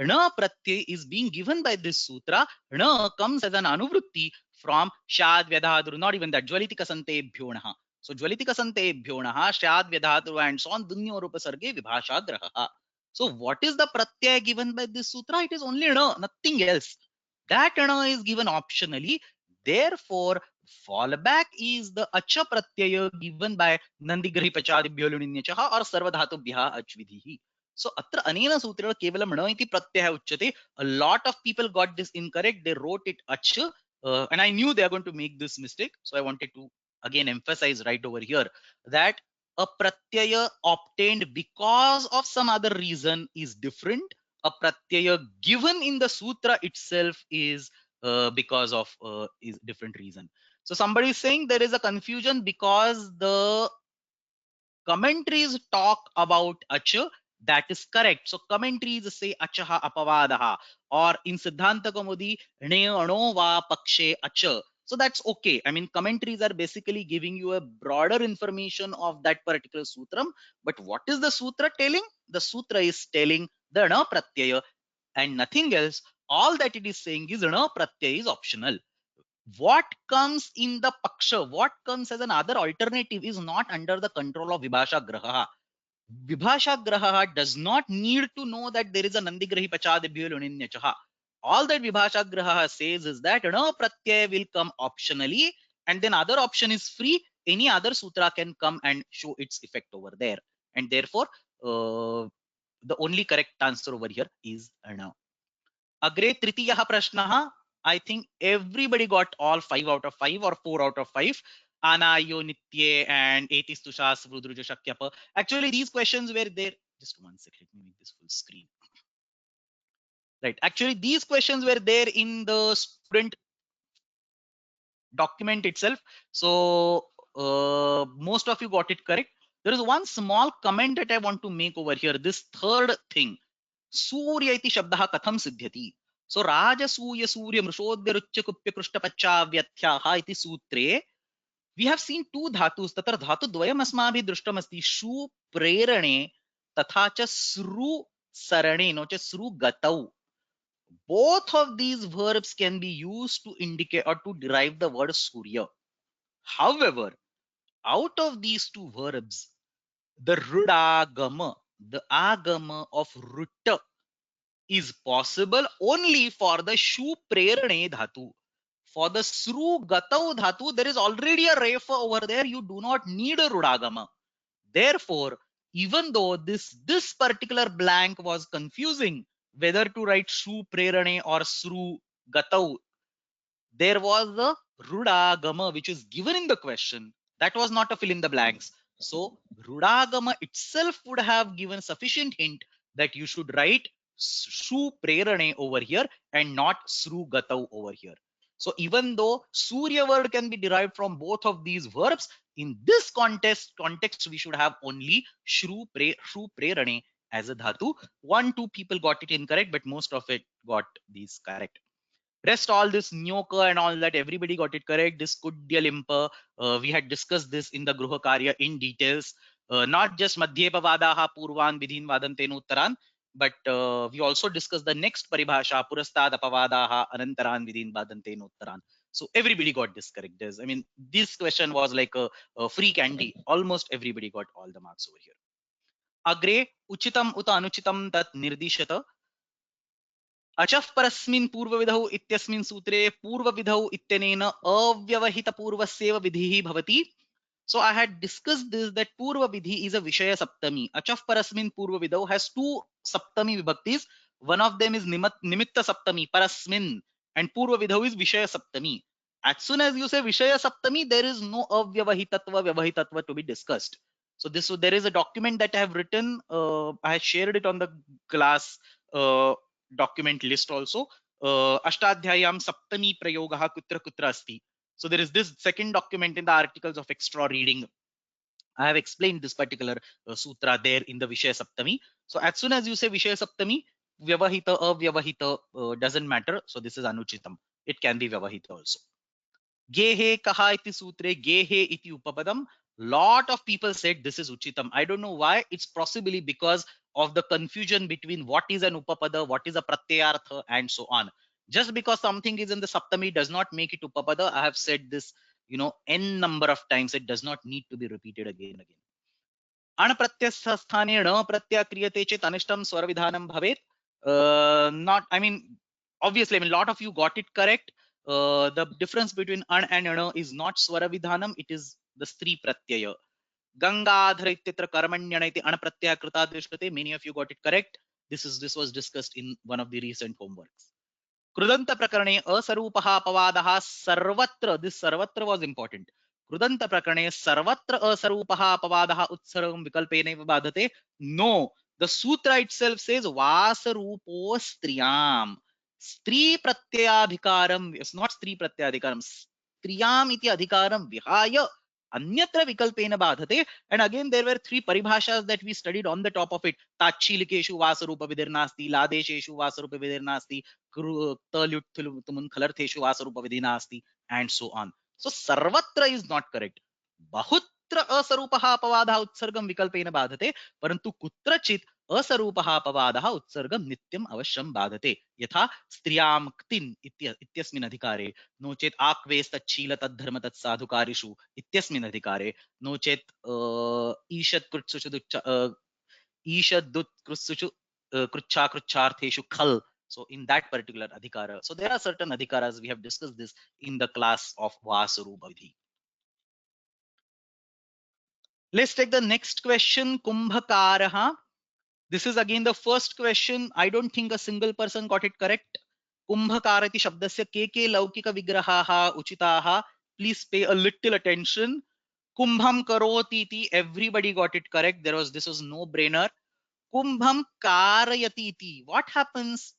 ण pratyay is being given by this sutra. ण comes as an anuvrutti from shad vyadhadru, not even that, jwalitikasantebhyo णः. So jwalitikasantebhyo णः, shad vyadhadru and so on, dunyo rupasarge vibhashagrahah. So what is the pratyay given by this sutra? It is only ण, nothing else. That ण is given optionally. Therefore fallback is the acha pratyaya given by nandigrahi pachadibhyo luninyachaha or sarvadhatubhya achvidhihi. So atra anena sutrena kevalam na iti pratyaya uchyate. A lot of people got this incorrect. They wrote it ach, and I knew they are going to make this mistake. So I wanted to again emphasize right over here that a pratyaya obtained because of some other reason is different. A pratyaya given in the sutra itself is because of is different reason. So somebody is saying there is a confusion because the commentaries talk about acha. That is correct. So commentaries say achaha apavadaha, or in Siddhanta Kaumudi ne ano va pakshe acha. So that's okay. I mean, commentaries are basically giving you a broader information of that particular sutram. But what is the sutra telling? the sutra is telling the na pratyaya and nothing else. All that it is saying is na pratyaya is optional. What comes in the paksha, what comes as another alternative is not under the control of Vibhasha Graha. Vibhasha Graha does not need to know that there is a Nandigrahi Pachadibhyo Luninyachaha. All that Vibhasha Graha says is that na pratyaya will come optionally, and then other option is free. Any other sutra can come and show its effect over there. And therefore, the only correct answer over here is na. Agre tritiyah prashnah. I think everybody got all 5 out of 5 or 4 out of 5. Anayo nitye and etistusha vrudruja shakyapa. Actually, these questions were there. Just one second, let me make this full screen. Right. Actually, these questions were there in the student document itself. So most of you got it correct. There is one small comment that I want to make over here. This third thing. सूर्य इति शब्दः कथं सिद्ध्यति? सो राजसूय सूर्य मृषोद्यरुच्य कुप्य कृष्टपच्चाव्यथ्याः इति सूत्रे we have seen two धातुस्. तत्र धातुद्वयम् अस्माभिः दृष्टमस्ति. शु प्रेरणे तथा च सृ सरणे नो च सृ गतौ. Both of these verbs can be used to indicate or to derive the word surya. However, out of these two verbs, the rudagama, the agama of rutta, is possible only for the shu prerane dhatu. For the sru gatau dhatu, there is already a refa over there. You do not need a rudagama. Therefore, even though this particular blank was confusing, whether to write shu prerane or sru gatau, there was a rudagama which is given in the question. That was not a fill in the blanks. So rudagama itself would have given sufficient hint that you should write shu prerane over here and not sru gatau over here. So even though surya word can be derived from both of these verbs, in this context we should have only shru prerane as a dhatu. 1-2 people got it incorrect, but most of it got these correct. Rest all this nyoka and all that, everybody got it correct. This kudya limpa, we had discussed this in the gruha karya in details. Not just madhyepavadaha purvan vidhin vadantenu uttaran, but we also discussed the next paribhasha purastad apavadaha anantaran vidhin vadantenu uttaran. So everybody got this correct. I mean, this question was like a free candy. Almost everybody got all the marks over here. Agre uchitam uta anuchitam tat nirdishata. अचः परस्मिन् पूर्वविधौ इत्यस्मिन् सूत्रे पूर्वविधौ इत्यनेन अव्यवहितपूर्वस्यैव विधिः भवति. So I had discussed this, that Purva Vidhi is a Vishaya Saptami. Achaf Parasmin Purva Vidau has two Saptami Vibhaktis. One of them is Nimitta Saptami, Parasmin, and Purva Vidau is Vishaya Saptami. As soon as you say Vishaya Saptami, there is no Avyavahitatva, Vyavahitatva to be discussed. So there is a document that I have written. I shared it on the class document list also. Ashtadhyayam Saptami Prayogaha Kutra Kutra Asti. So there is this second document in the articles of extra reading. I have explained this particular sutra there in the Vishaya Saptami. So as soon as you say Vishaya Saptami, Vyavahita, Avyavahita doesn't matter. So this is Anuchitam. It can be Vyavahita also. Gehe kaha iti sutre, gehe iti upapadam. Lot of people said this is Uchitam. I don't know why. It's possibly because of the confusion between what is an upapada, what is a pratyartha, and so on. Just because something is in the Saptami does not make it upapada. I have said this, n number of times. It does not need to be repeated again and again. Anpratyastha sthane na pratyaya kriyate chet anishtam swaravidhanam bhavet. Not, I mean, obviously, I mean, a lot of you got it correct. The difference between an and ana is not swaravidhanam. It is the stri pratyaya. Gangadhara ityatra karmanyana iti anapratyaya krita drishyate. Many of you got it correct. This was discussed in one of the recent homeworks. Kridanta prakarane asarupaha pavadaha sarvatra. This sarvatra was important. Kridanta prakarane sarvatra asarupaha pavadaha utsarvam vikalpene badhate. No, the sutra itself says vasarupo striyam. Stri pratyadhikaram. It's not stri pratyadhikaram. Striyam iti adhikaram vihaya anyatra vikalpena badhate. And again, there were 3 paribhashas that we studied on the top of it. Tachilikeshu vasarupa vidirnasti, ladesheshu vasarupa vidirnasti, and so on. So sarvatra is not correct. Bahutra asarupaha pavadha utsargam vikalpena badhate, parantu kutrachit असरूपः अपवादः उत्सर्गं नित्यम् अवश्यं बाधते यथा स्त्रियां क्तिन् इत्यस्मिन् अधिकारे no चेत् आक्वेस्तच्छील तद्धर्म तत्साधुकारिषु इत्यस्मिन् अधिकारे नो चेत् ईषत्कृत्सुषु ईषदुत्कृत्सुषु कृच्छार्थेषु खल. So in that particular adhikara, so there are certain adhikaras. We have discussed this in the class of Vasarupa Vidhi. Let's take the next question. Kumbhakaraha. This is again the first question. I don't think a single person got it correct. Kumbhakarati shabdasya ke laukika vigrahaha uchitaha. Please pay a little attention. Kumbham karoti iti. Everybody got it correct. This was no brainer. Kumbham karayati iti. What happens?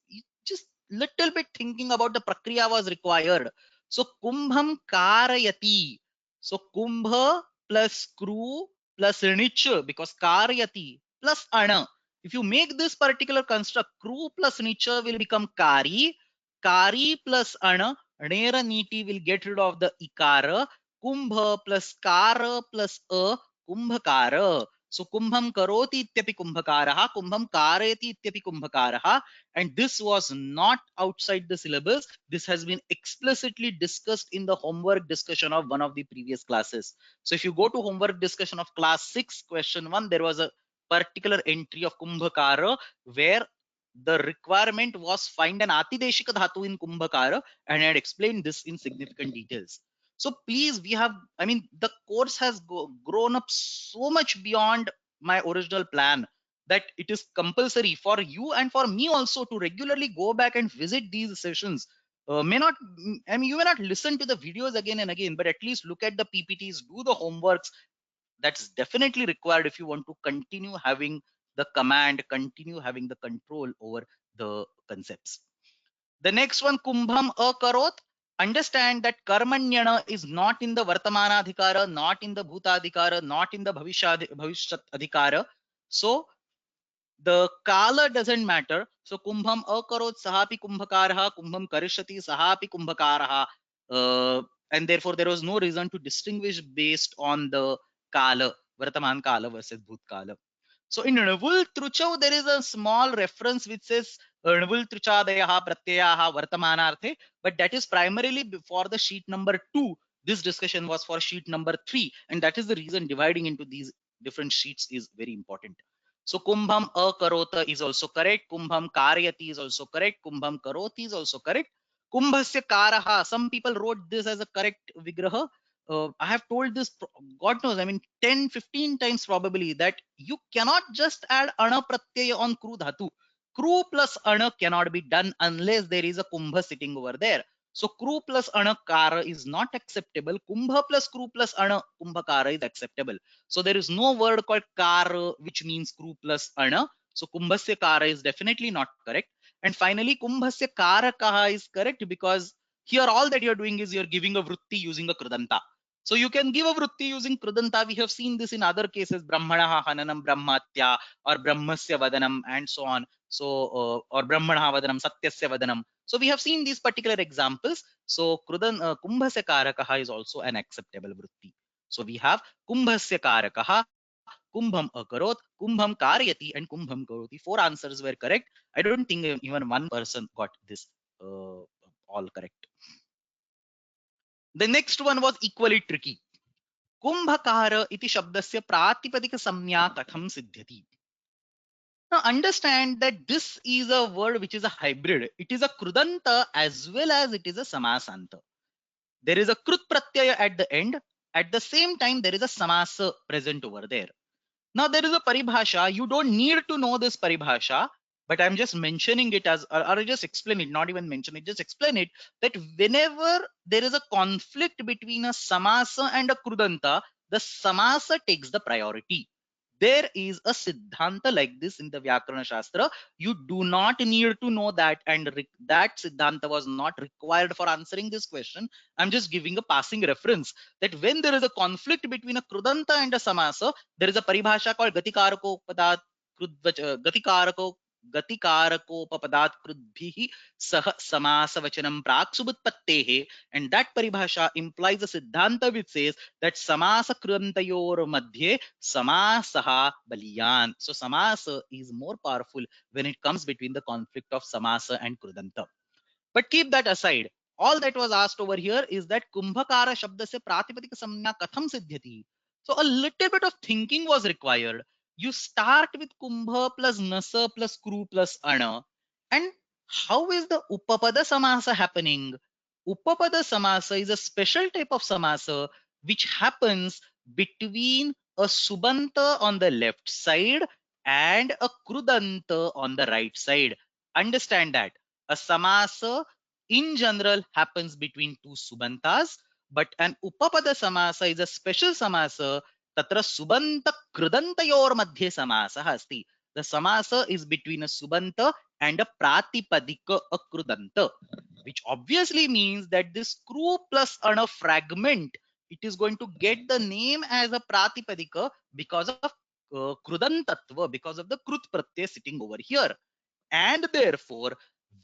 Just little bit thinking about the prakriya was required. So kumbham karayati. So kumbha plus kru plus nich, because karayati plus ana. If you make this particular construct, kru plus nich will become kari. Kari plus ana, nera niti will get rid of the ikara. Kumbha plus kara plus a, kumbhakara. So kumbham karoti ityapi kumbhakaraha, kumbham kareti ityapi kumbhakaraha, and this was not outside the syllabus. This has been explicitly discussed in the homework discussion of one of the previous classes. So if you go to homework discussion of class 6, question 1, there was a particular entry of kumbhakara where the requirement was find an atideshika dhatu in kumbhakara, and I had explained this in significant details. So please, I mean, the course has grown up so much beyond my original plan that it is compulsory for you and for me also to regularly go back and visit these sessions. I mean, you may not listen to the videos again and again, but at least look at the PPTs, do the homeworks. That's definitely required if you want to continue having the command, continue having the control over the concepts. The next one, kumbham akarot. Understand that karmanyana is not in the vartamanadhikara, not in the bhutadhikara, not in the bhavishyat adhikara. So the kala doesn't matter. So kumbham akarot sahapi kumbhakaraha, kumbham karishyati sahapi kumbhakaraha. And therefore there was no reason to distinguish based on the kala, vartaman kala versus bhut kala. So in Navul Truchav, there is a small reference which says Navul Truchadayaha Pratyayaha Vartamanarthe, but that is primarily for the sheet number 2. This discussion was for sheet number 3, and that is the reason dividing into these different sheets is very important. So Kumbham Akarota is also correct. Kumbham Karyati is also correct. Kumbham Karoti is also correct. Kumbhasya Karaha. Some people wrote this as a correct Vigraha. I have told this, God knows, I mean, 10, 15 times probably, that you cannot just add ana pratyaya on kru dhatu. Kru plus ana cannot be done unless there is a kumbha sitting over there. So kru plus ana kara is not acceptable. Kumbha plus kru plus ana kumbhakara is acceptable. So there is no word called kara which means kru plus ana. So kumbhasya kara is definitely not correct. And finally, kumbhasya karakaha is correct because here all that you're doing is you're giving a vritti using a kridanta. So you can give a vritti using Kridanta. We have seen this in other cases, Brahmanaha Hananam Brahmatya or Brahmasya Vadanam and so on. So, or Brahmanaha Vadanam Satyasya Vadanam. So we have seen these particular examples. So Kumbhasya Karakaha is also an acceptable vritti. So we have Kumbhasya Karakaha, Kumbham Akarot, Kumbham Karyati, and Kumbham Karoti. 4 answers were correct. I don't think even one person got this all correct. The next one was equally tricky. Kumbhakara iti shabdasya pratipadika samya katham siddhyati. Now understand that this is a word which is a hybrid. It is a krudanta as well as it is a samasanta. There is a krut pratyaya at the end. At the same time, there is a samasa present over there. Now there is a paribhasha. You don't need to know this paribhasha, but I'm just mentioning it as, or I just explain it, not even mention it, just explain it, that whenever there is a conflict between a samasa and a krudanta, the samasa takes the priority. There is a siddhanta like this in the Vyakarana Shastra. You do not need to know that, and that siddhanta was not required for answering this question. I'm just giving a passing reference that when there is a conflict between a krudanta and a samasa, there is a paribhasha called gatikarako padat gatikarako गतिकारकोपपदात् कृद्भिः सह समासवचनं प्राक् सुबुत्पत्तेः, and that paribhasha implies a siddhanta which says that samasa krantayor madhye samasaha baliyan. So samasa is more powerful when it comes between the conflict of samasa and krudanta. But keep that aside. All that was asked over here is that Kumbhakara Shabda se Pratipadika Samnya Katham Siddhyati. So a little bit of thinking was required. You start with Kumbha plus Nasa plus Kru plus Ana. And how is the Upapada Samasa happening? Upapada Samasa is a special type of Samasa which happens between a Subanta on the left side and a Krudanta on the right side. Understand that a samasa in general happens between two subantas, but an upapada samasa is a special samasa. Tatra subanta krudantayor madhye samasa asti. The samasa is between a subanta and a pratipadika akrudanta, which obviously means that this kru plus ana fragment, it is going to get the name as a pratipadika because of krudantatva, because of the krut pratyay sitting over here. And therefore,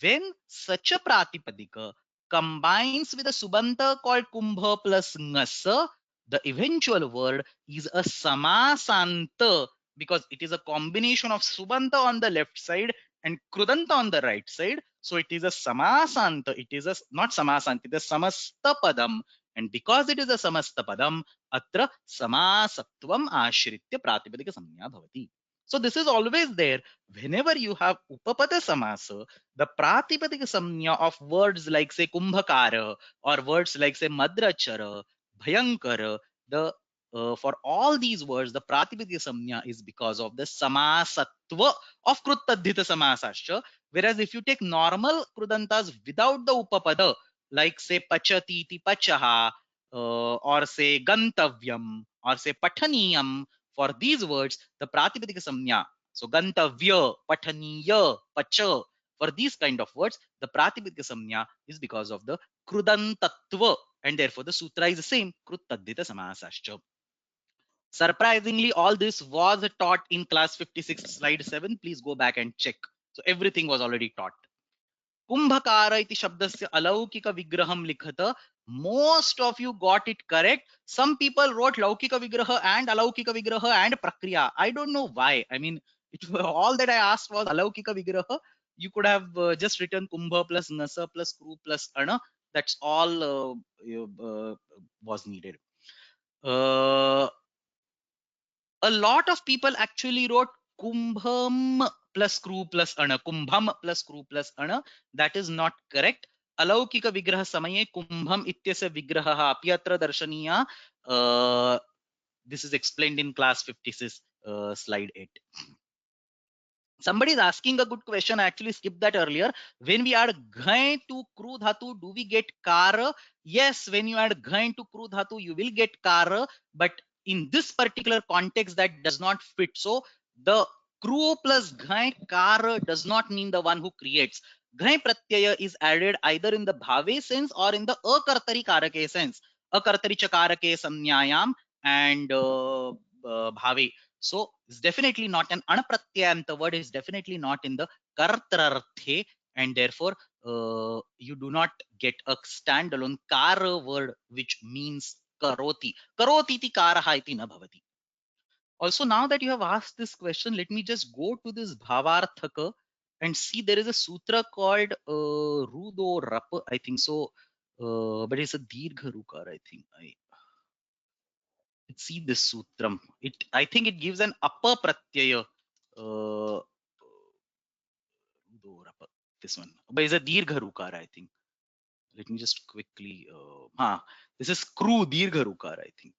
when such a pratipadika combines with a subanta called kumbha plus ngasa, the eventual word is a samasanta, because it is a combination of subanta on the left side and krudanta on the right side. So it is a samasanta. It is a not samasanta, it is samasta padam. And because it is a samasta padam, atra samasatvam ashritya pratipadika samnya bhavati. So this is always there. Whenever you have upapada samasa, the pratipadika samnya of words like say kumbhakara or words like say madrachara, bhayankara, the for all these words, the pratipadika samnya is because of the samasatva of kruttadhita samasascha. Whereas if you take normal krudantas without the upapada, like say pachatiti pachaha, or say gantavyam, or say pathaniyam, for these words, the pratipadika samnya, so gantavya, pathaniya, pacha, for these kind of words, the pratipadika samnya is because of the krudantatva, and therefore the sutra is the same, kruttadhita samasascha. Surprisingly, all this was taught in class 56, slide 7. Please go back and check. So everything was already taught. Kumbhakara iti shabdasya alaukika vigraham likhata. Most of you got it correct. Some people wrote laukika vigraha and alaukika vigraha and prakriya. I don't know why. I mean, all that I asked was alaukika vigraha. You could have just written kumbha plus nasa plus kru plus ana. That's all was needed. A lot of people actually wrote kumbham plus kru plus ana, kumbham plus kru plus ana. That is not correct. Alaukika vigraha samaye kumbham ityasya vigraha api atra darshaniya. This is explained in class 56, slide 8. Somebody is asking a good question. I actually skipped that earlier. When we add ghai to kru dhatu, do we get kara? Yes, when you add ghai to kru dhatu, you will get kara. But in this particular context, that does not fit. So the kru plus ghai kara does not mean the one who creates. Ghai pratyaya is added either in the bhave sense or in the akartari karake sense. Akartari chakarake samnyayam and bhave. So it's definitely not an anapratyayanta word, is definitely not in the kartrarthe, and therefore you do not get a standalone kara word which means karoti. Karoti iti karaha iti na bhavati. Also, now that you have asked this question, let me just go to this bhavarthaka and see there is a sutra called Rudo Rapa, I think so, but it's a Dirgha Rukar, I think. Let's see this sutram. I think it gives an upper pratyaya. Uh, this one, but it's a dirgha rukara, I think. Let me just quickly. This is kru dirgha rukara, I think.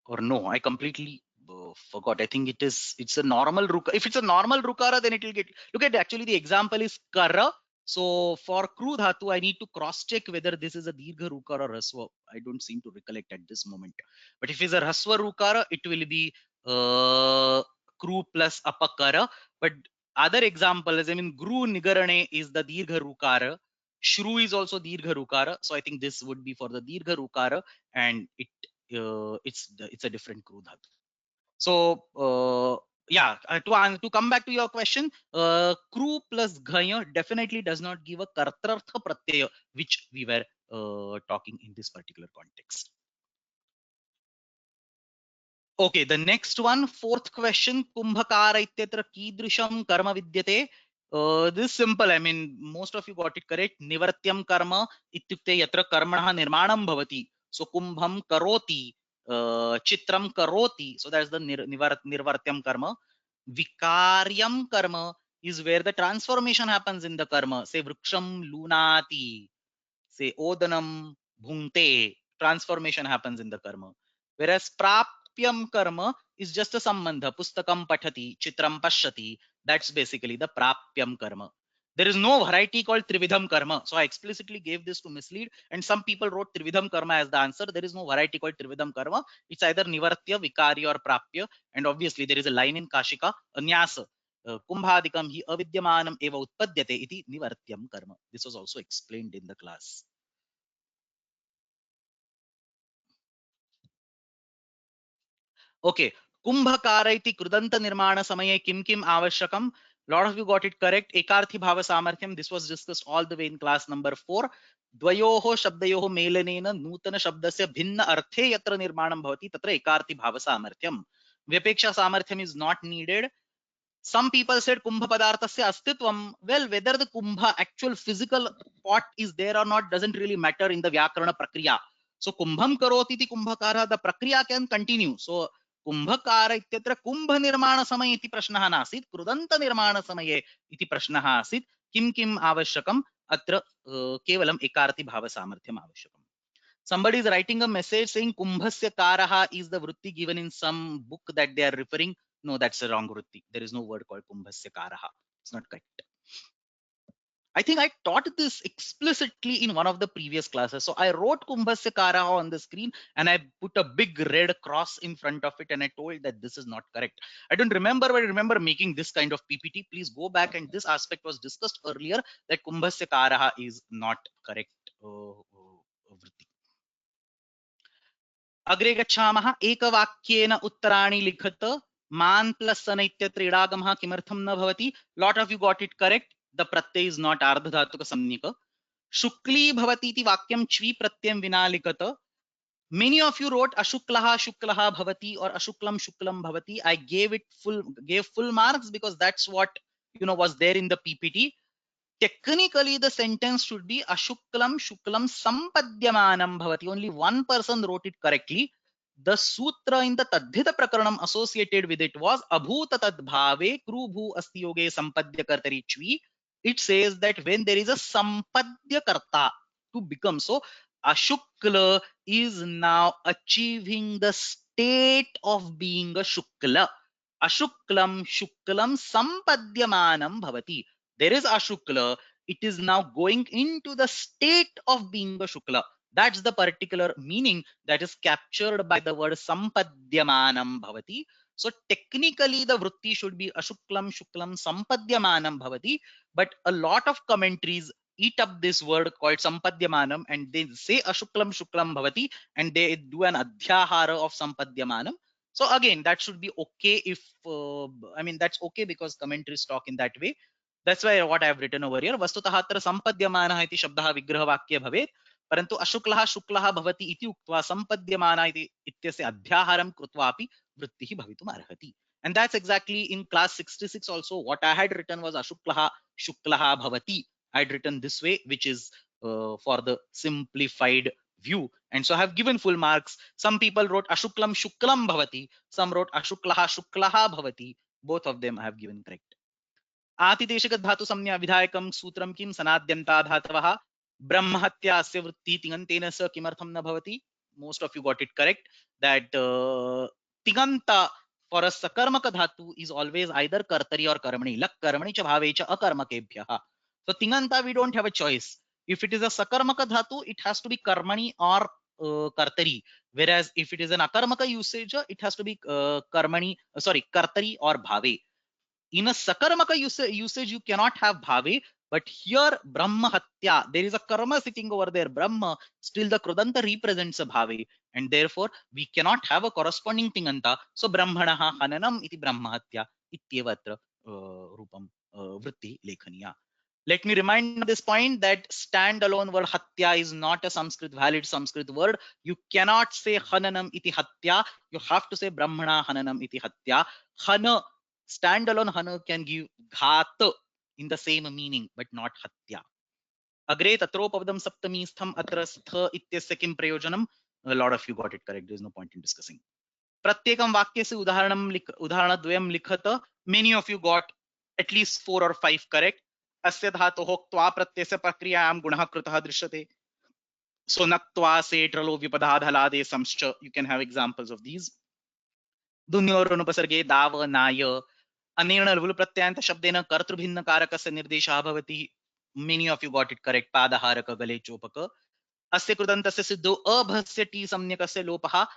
Or no, I completely forgot. I think it's a normal rukara. If it's a normal rukara, then it will get. Look at actually the example is kara. So for kru dhatu, I need to cross check whether this is a dirgha rukara or raswa. I don't seem to recollect at this moment. But if it's a raswa rukara, it will be kru plus apakara. But other examples, I mean, gru nigarane is the dirgha rukara. Shru is also dirgha rukara. So I think this would be for the dirgha rukara, and it's a different kru dhatu. So Yeah, to come back to your question, kru plus ghaya definitely does not give a kartartha pratyaya, which we were talking in this particular context. Okay, the next one, fourth question, kumbhakara ityatra kidrisham karma vidyate. This is simple. I mean, most of you got it correct. Nivartyam karma ityukte yatra karmanah nirmanam bhavati. So kumbham karoti, chitram karoti. So that's the nirvartyam karma. Vikaryam karma is where the transformation happens in the karma. Say vruksham lunati, say odanam bhunte, transformation happens in the karma. Whereas prapyam karma is just a sambandha. Pustakam pathati, chitram pashyati. That's basically the prapyam karma. There is no variety called trividham karma. So I explicitly gave this to mislead, and some people wrote trividham karma as the answer. There is no variety called trividham karma. It's either nivartya, vikarya, or prapya. And obviously there is a line in Kashika, anyasa. Kumbhadikam hi avidyamanam eva utpadyate iti nivartyam karma. This was also explained in the class. Okay, kumbhakara iti krudanta nirmana samaye kim kim avashyakam. Lot of you got it correct. Ekarthi bhava samarthyam. This was discussed all the way in class number 4. द्वयोः शब्दयोः मेलनेन नूतन शब्दस्य भिन्न अर्थे यत्र निर्माणं भवति तत्र एकार्थी भाव सामर्थ्यम. व्यपेक्षा सामर्थ्यम is not needed. Some people said kumbha padarthasya astitvam. Well, whether the kumbha actual physical pot is there or not doesn't really matter in the vyakarana prakriya. So kumbham karoti iti kumbhakara, the prakriya can continue. So Kumbhkar इत्यत्र कुंभ निर्माण समय इति प्रश्नः नासीत्, कृदन्त निर्माण समये इति प्रश्नः आसीत्. किं किम् आवश्यकम् अत्र केवलम् एकार्थी भाव सामर्थ्यम् आवश्यकम्. Somebody is writing a message saying kumbhasya karaha is the vritti given in some book that they are referring. No, that's a wrong vritti. There is no word called kumbhasya karaha. It's not correct. I think I taught this explicitly in one of the previous classes. So I wrote kumbhasya karaha on the screen and I put a big red cross in front of it and I told that this is not correct. I don't remember, but I remember making this kind of PPT. Please go back, and this aspect was discussed earlier, that kumbhasya karaha is not correct vritti. अग्रे गच्छामः. एकवाक्येन उत्तराणि लिखत. मान plus सन इत्यत्र इडागमः किमर्थं न भवति. Lot of you got it correct. The Pratyaya is not आर्धधातुक संज्ञक. शुक्ली भवति इति वाक्यं च्वी प्रत्ययं विना लिखत. Many of you wrote ashuklah shuklah bhavati or ashuklam shuklam bhavati. I gave full marks because that's what was there in the PPT. Technically the sentence should be ashuklam shuklam sampadyamanam bhavati. Only one person wrote it correctly. The sutra in the tadhita prakaranam associated with it was abhuta tadbhave krubhu asti yoge sampadya kartari chvi. It says that when there is a sampadya karta to become, so ashukla is now achieving the state of being a shukla. Ashuklam shuklam sampadyamanam bhavati. There is ashukla, it is now going into the state of being a shukla. That's the particular meaning that is captured by the word sampadyamanam bhavati. So technically the vritti should be ashuklam shuklam sampadyamanam bhavati, but a lot of commentaries eat up this word called sampadyamanam and they say ashuklam shuklam bhavati and they do an adhyahara of sampadyamanam. So again, that should be okay if that's okay because commentaries talk in that way. That's why what I have written over here. वस्तुतः अत्र सम्पद्यमानः इति शब्दः विग्रहवाक्ये भवेत्, परन्तु अशुक्लः शुक्लः भवति इति उक्त्वा सम्पद्यमानः इत्यस्य अध्याहारं कृत्वा अपि वृत्तिः भवितुम् अर्हति. And that's exactly in class 66 also what I had written was ashuklah shuklah bhavati. I had written this way, which is for the simplified view. And so I have given full marks. Some people wrote ashuklam shuklam bhavati. Some wrote ashuklah shuklah bhavati. Both of them I have given correct. आतिदेशगत धातु संज्ञा विधायकं सूत्रं किं सनाद्यन्ता धातवः. ब्रह्महत्या अस्य वृत्ति तिङन्तेन स किमर्थं न भवति. Most of you got it correct that तिङन्ता for a sakarmaka dhatu is always either kartari or karmani. Lak karmani cha bhave cha akarmakebhyah. So tiङन्ता we don't have a choice. If it is a sakarmaka dhatu, it has to be karmani or kartari. Whereas if it is an akarmaka usage, it has to be kartari or bhave. In a sakarmaka usage, you cannot have bhave, but here brahma hatya, there is a karma sitting over there, brahma, still the krudanta represents a bhave, and therefore we cannot have a corresponding tinganta. So brahmanaha hananam iti brahma hatya. इत्येव अत्र रूपं वृत्ति लेखनीया. Let me remind this point that standalone word hatya is not a valid Sanskrit word. You cannot say hananam iti hatya. You have to say brahmana hananam iti hatya. Hana, standalone hana can give ghat in the same meaning, but not hatya. Agre tatropavadam saptami stham atra stha ityasya kim prayojanam. A lot of you got it correct. There is no point in discussing. प्रत्येकं वाक्यस्य उदाहरणद्वयं लिखत. Many of you got at least 4 or 5 correct. अस्य धातोः क्त्वा प्रत्ययस्य प्रक्रियायां गुणः कृतः दृश्यते. So नक्त्वा सेट्रलो विपदाधलादे संश्च. You can have examples of these. दुन्योरुपसर्गे दाव नाय अनेन लघु प्रत्ययान्त शब्देन कर्तृभिन्न कारकस्य निर्देशः भवति. Many of you got it correct. पादहारक गले चोपक. अस्य कृदन्तस्य सिद्धो अभस्य टी सम्यकस्य लोपः.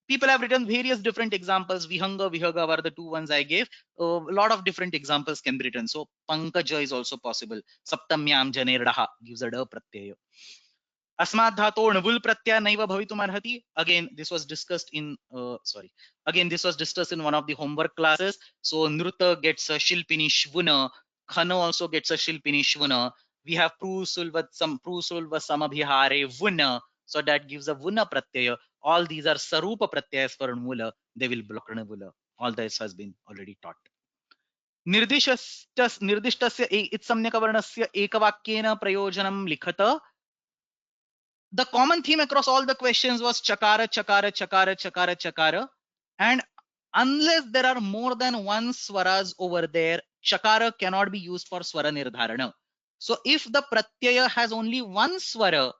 People have written various different examples. Vihanga, Vihaga were the two ones I gave. A lot of different examples can be written. So Pankaja is also possible. Saptamyam Janerdaha gives a da pratyaya. Asmad dhato navul pratyaya naiva bhavitum arhati. Again, this was discussed in one of the homework classes. So Nruta gets a shilpini shvuna. Khana also gets a shilpini shvuna. We have prusulva samabhihare vuna. So that gives a vuna pratyaya. All these are sarupa pratyayas for mula. They will block vula. All this has been already taught. निर्दिष्टस्य इत्सम्यकवर्णस्य एकवाक्येन प्रयोजनं लिखत. The common theme across all the questions was chakara, chakara, chakara, chakara, chakara. And unless there are more than one swaras over there, chakara cannot be used for swara nirdharana. So if the pratyaya has only one swara,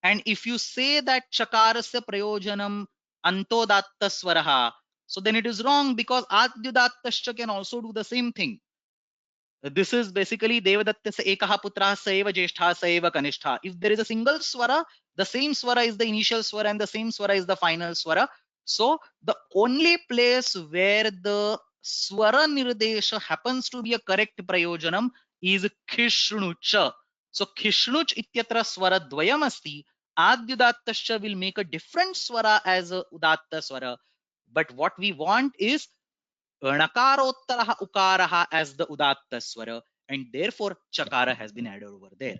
and if you say that chakarasya prayojanam antodatta swaraha, so then it is wrong, because adyudattascha can also do the same thing. This is basically Devadatta ekaha putra saeva jeshtha saeva kanishtha. If there is a single swara, the same swara is the initial swara and the same swara is the final swara. So the only place where the swara nirdesha happens to be a correct prayojanam is khishnucha. So khishnuch ityatra swara dvayam asti. Adyudattascha will make a different swara as a udatta swara. But what we want is nakarottara ukaraha as the udatta swara, and therefore chakara has been added over there.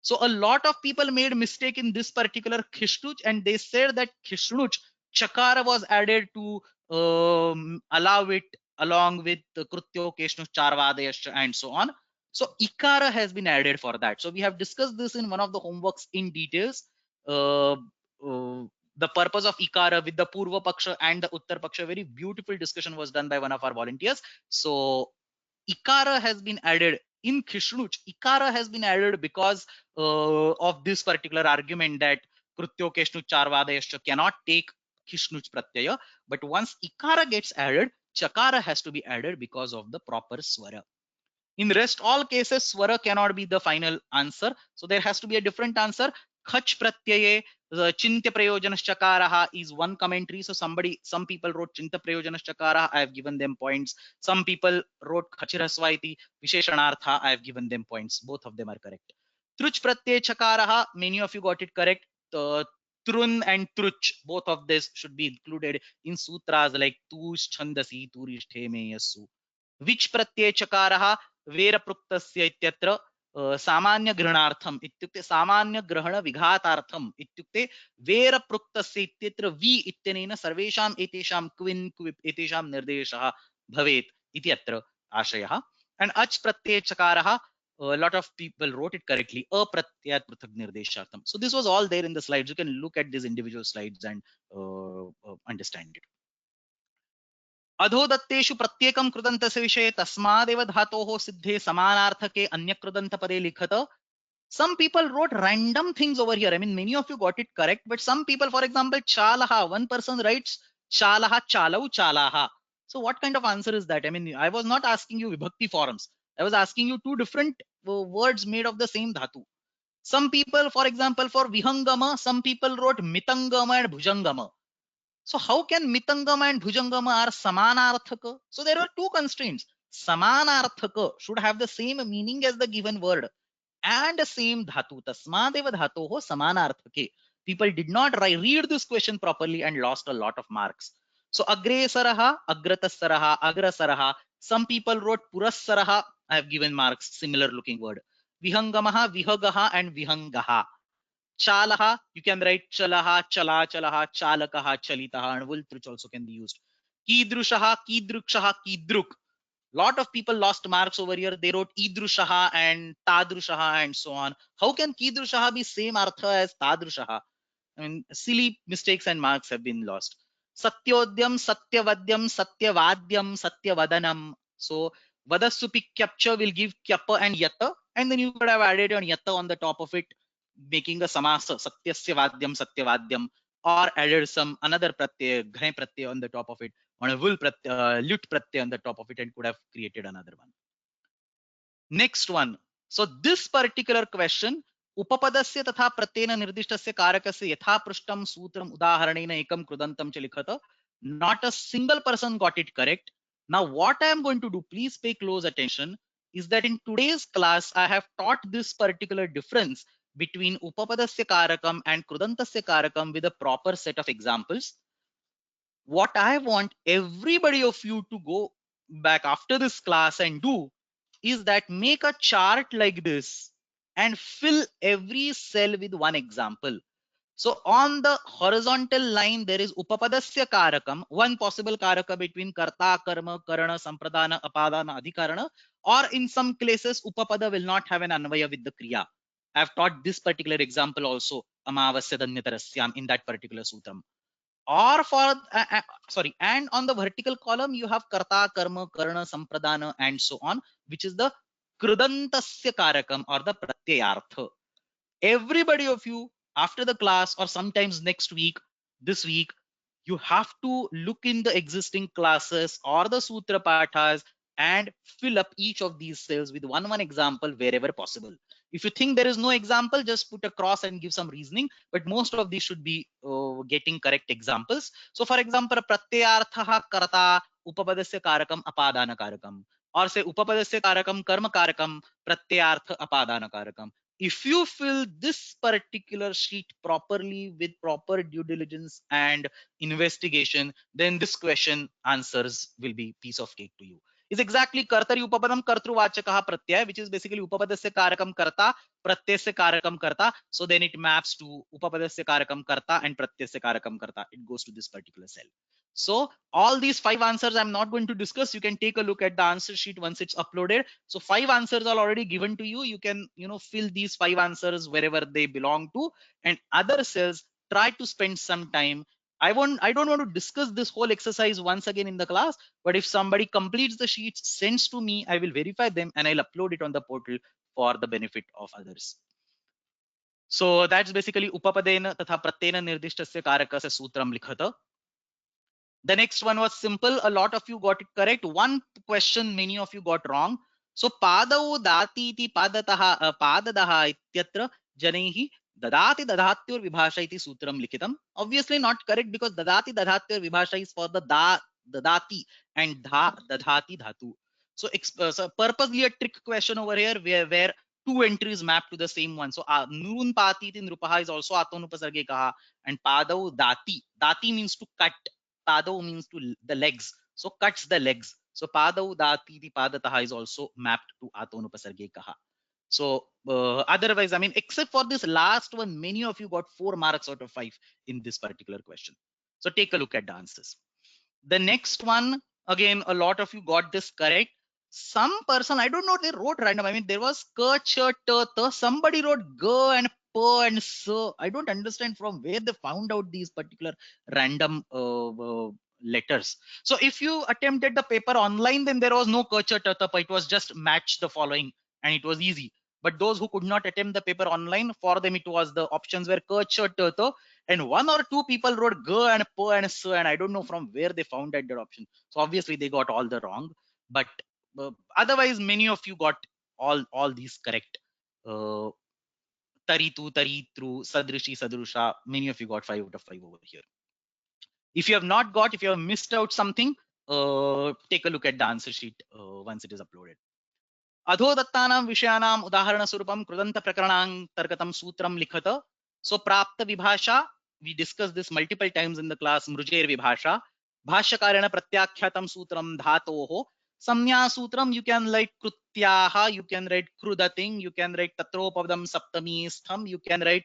So a lot of people made mistake in this particular khishnuch, and they said that khishnuch chakara was added to allow it along with the krutyo keshnuch charvadayascha and so on. So ikara has been added for that. So we have discussed this in one of the homeworks in details. The purpose of ikara with the purva paksha and the uttar paksha, very beautiful discussion was done by one of our volunteers. So ikara has been added in khishnuch. Ikara has been added because of this particular argument that krutyo keshnuch charvadayascha cannot take khishnuch pratyaya, but once ikara gets added, chakara has to be added because of the proper swara. In rest all cases, swara cannot be the final answer. So there has to be a different answer. Khach pratyaye chintya prayojanas chakaraha is one commentary. So some people wrote chinta prayojanas chakaraha. I have given them points. Some people wrote khachirasvaiti visheshanartha. I have given them points. Both of them are correct. Truch pratyay chakaraha. Many of you got it correct. Trun and truch, both of this should be included in sutras like tush chandasi turishthe me yasu. Which pratyay chakaraha वेरप्रुक्तस्य इत्यत्र सामान्य ग्रहणार्थम इत्युक्ते सामान्य ग्रहण विघातार्थम इत्युक्ते वेरप्रुक्तस्य इत्यत्र वि इत्यनेन सर्वेषाम् एतेषां क्विन् क्विप् एतेषां निर्देशः भवेत् इति अत्र आशयः. And अच् प्रत्यय चकारः, a lot of people wrote it correctly, अप्रत्ययात् पृथक् निर्देशार्थम. So this was all there in the slides. You can look at these individual slides and understand it. अधोदत्तेषु प्रत्येकं कृदन्तस्य विषये तस्मादेव धातोः सिद्धे समानार्थके अन्यकृदन्तपदे लिखत. Some people wrote random things over here. I mean, many of you got it correct, but some people, for example, chalaha, one person writes chalaha, chalau, chalaha. So what kind of answer is that? I mean, I was not asking you vibhakti forms. I was asking you two different words made of the same dhatu. Some people, for example, for vihangama, some people wrote mitangama and bhujangama. So how can mitangama and bhujangama are samanarthaka? So there were two constraints. Samanarthaka should have the same meaning as the given word and the same dhatu. Tasmadeva dhatoho samanarthake. People did not read this question properly and lost a lot of marks. So agresaraha, agratasaraha, agrasaraha, Some people wrote purassaraha. I have given marks, similar looking word. Vihangamaha, vihagaha, and vihangaha. Chalaha, you can write chalaha, chala, chalaha, chalakaha, chalitaha, and vultruch also can be used. Kidrushaha, kidrukshaha, kidruk. Lot of people lost marks over here. They wrote idrushaha and tadrushaha and so on. How can kidrushaha be same artha as tadrushaha? I mean, silly mistakes and marks have been lost. Satyodhyam, satyavadyam, satyavadyam, satyavadanam. So vadasupi capture will give kyapa and yatta, and then you could have added an yatta on the top of it, making a samasa, satyasya vadyam, satyavadyam, or added some another pratyay, ghai pratyay on the top of it, on a vul pratyay, lut pratyay on the top of it, and could have created another one. Next one. So this particular question, upapadasya तथा प्रत्येन निर्दिष्टस्य कारकस्य यथा पृष्टम सूत्रम उदाहरणेन एकम कृदंतम च लिखत. Not a single person got it correct. Now what I am going to do, please pay close attention, is that in today's class I have taught this particular difference between upapadasya karakam and krudantasya karakam with a proper set of examples. What I want everybody of you to go back after this class and do is that make a chart like this and fill every cell with one example. So on the horizontal line, there is upapadasya karakam, one possible karaka between karta, karma, karana, sampradana, apadana, adhikarana, or in some places, upapada will not have an anvaya with the kriya. I have taught this particular example also, amavasya danyatarasyam, in that particular sutram. Or for sorry, and on the vertical column you have karta, karma, karana, sampradana, and so on, which is the krudantasya karakam or the pratyayartha. Everybody of you after the class or sometimes next week, this week, you have to look in the existing classes or the sutra pathas and fill up each of these cells with one example wherever possible. If you think there is no example, just put a cross and give some reasoning, but most of these should be getting correct examples. So for example, pratyartha karata upapadasya karakam apadana karakam, or say upapadasya karakam karma karakam pratyartha apadana karakam. If you fill this particular sheet properly with proper due diligence and investigation, then this question answers will be piece of cake to you. Is exactly kartari upapadam kartruvachakaha pratyaya, which is basically upapadasya karakam karta, pratyasya karakam karta. So then it maps to upapadasya karakam karta and pratyasya karakam karta. It goes to this particular cell. So all these 5 answers I'm not going to discuss. You can take a look at the answer sheet once it's uploaded. So 5 answers are already given to you. You can, fill these 5 answers wherever they belong to, and other cells, try to spend some time. I don't want to discuss this whole exercise once again in the class, but if somebody completes the sheets, sends to me, I will verify them and I'll upload it on the portal for the benefit of others. So that's basically upapadena tatha pratyena nirdishtasya karakasya sutram likhata. The next one was simple. A lot of you got it correct. One question many of you got wrong. So padau dati iti padataha padadaha ityatra janaihi dadati dadatyor vibhasha iti sutram likitam. Obviously not correct, because dadati dadatyor vibhasha is for the dadati and dha dadhati dhatu. So purposely a trick question over here where two entries map to the same one. So nun pati iti nrupaha is also atonupasarge kaha, and padau dati. Dati means to cut. Padau means to the legs, so cuts the legs. So padau dati the padataha is also mapped to atonupasarge kaha. So otherwise, I mean, except for this last one, many of you got 4 marks out of 5 in this particular question. So take a look at the answers. The next one, again, a lot of you got this correct. Some person, I don't know, they wrote random. I mean, there was ka, cha, ta, ta. Somebody wrote ga and pa and so. I don't understand from where they found out these particular random letters. So if you attempted the paper online, then there was no ka, cha, ta, ta, pa. It was just match the following and it was easy. But those who could not attempt the paper online, for them it was the options were ka, cha, ta, ta, and 1 or 2 people wrote ga and pa and so, and I don't know from where they found that option. So obviously they got all the wrong, but otherwise many of you got all these correct. Taritu, taritru, sadrishi, sadrusha, many of you got 5 out of 5 over here. If you have not got, if you have missed out something, take a look at the answer sheet once it is uploaded. अधोदत्तानां विषयाणाम् उदाहरणस्वरूपं कृदन्तप्रकरणान्तर्गतं सूत्रं लिखत. So प्राप्त विभाषा, we discussed this multiple times in the class, मृजेर विभाषा. भाष्यकारेण प्रत्याख्यातं सूत्रं धातोः Samnya Sutram, you can write Krutyaha, you can write Krudating, you can write Tatropadam Saptami Stham, you can write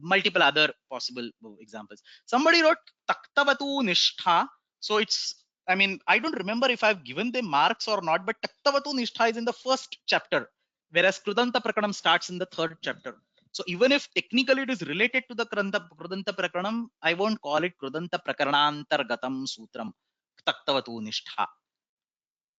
multiple other possible examples. Somebody wrote Taktavatu Nishtha. So it's, I mean, I don't remember if I've given them marks or not, but Taktavatu Nishtha is in the first chapter, whereas Kridanta Prakanam starts in the third chapter. So even if technically it is related to the Kridanta Prakranam, I won't call it Kridanta Prakaranantargatam Sutram. Taktavatu Nishtha.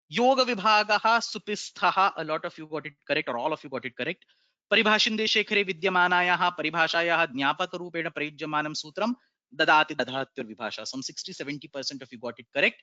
Yoga Vibhagaha Supisthaha, a lot of you got it correct, or all of you got it correct. Paribhashinde Shekhare Vidyamanayaha Paribhashayaha Jnapaka Rupena Prayujyamanam Sutram Dadati Dadhatyur Vibhasha. Some 60-70% of you got it correct.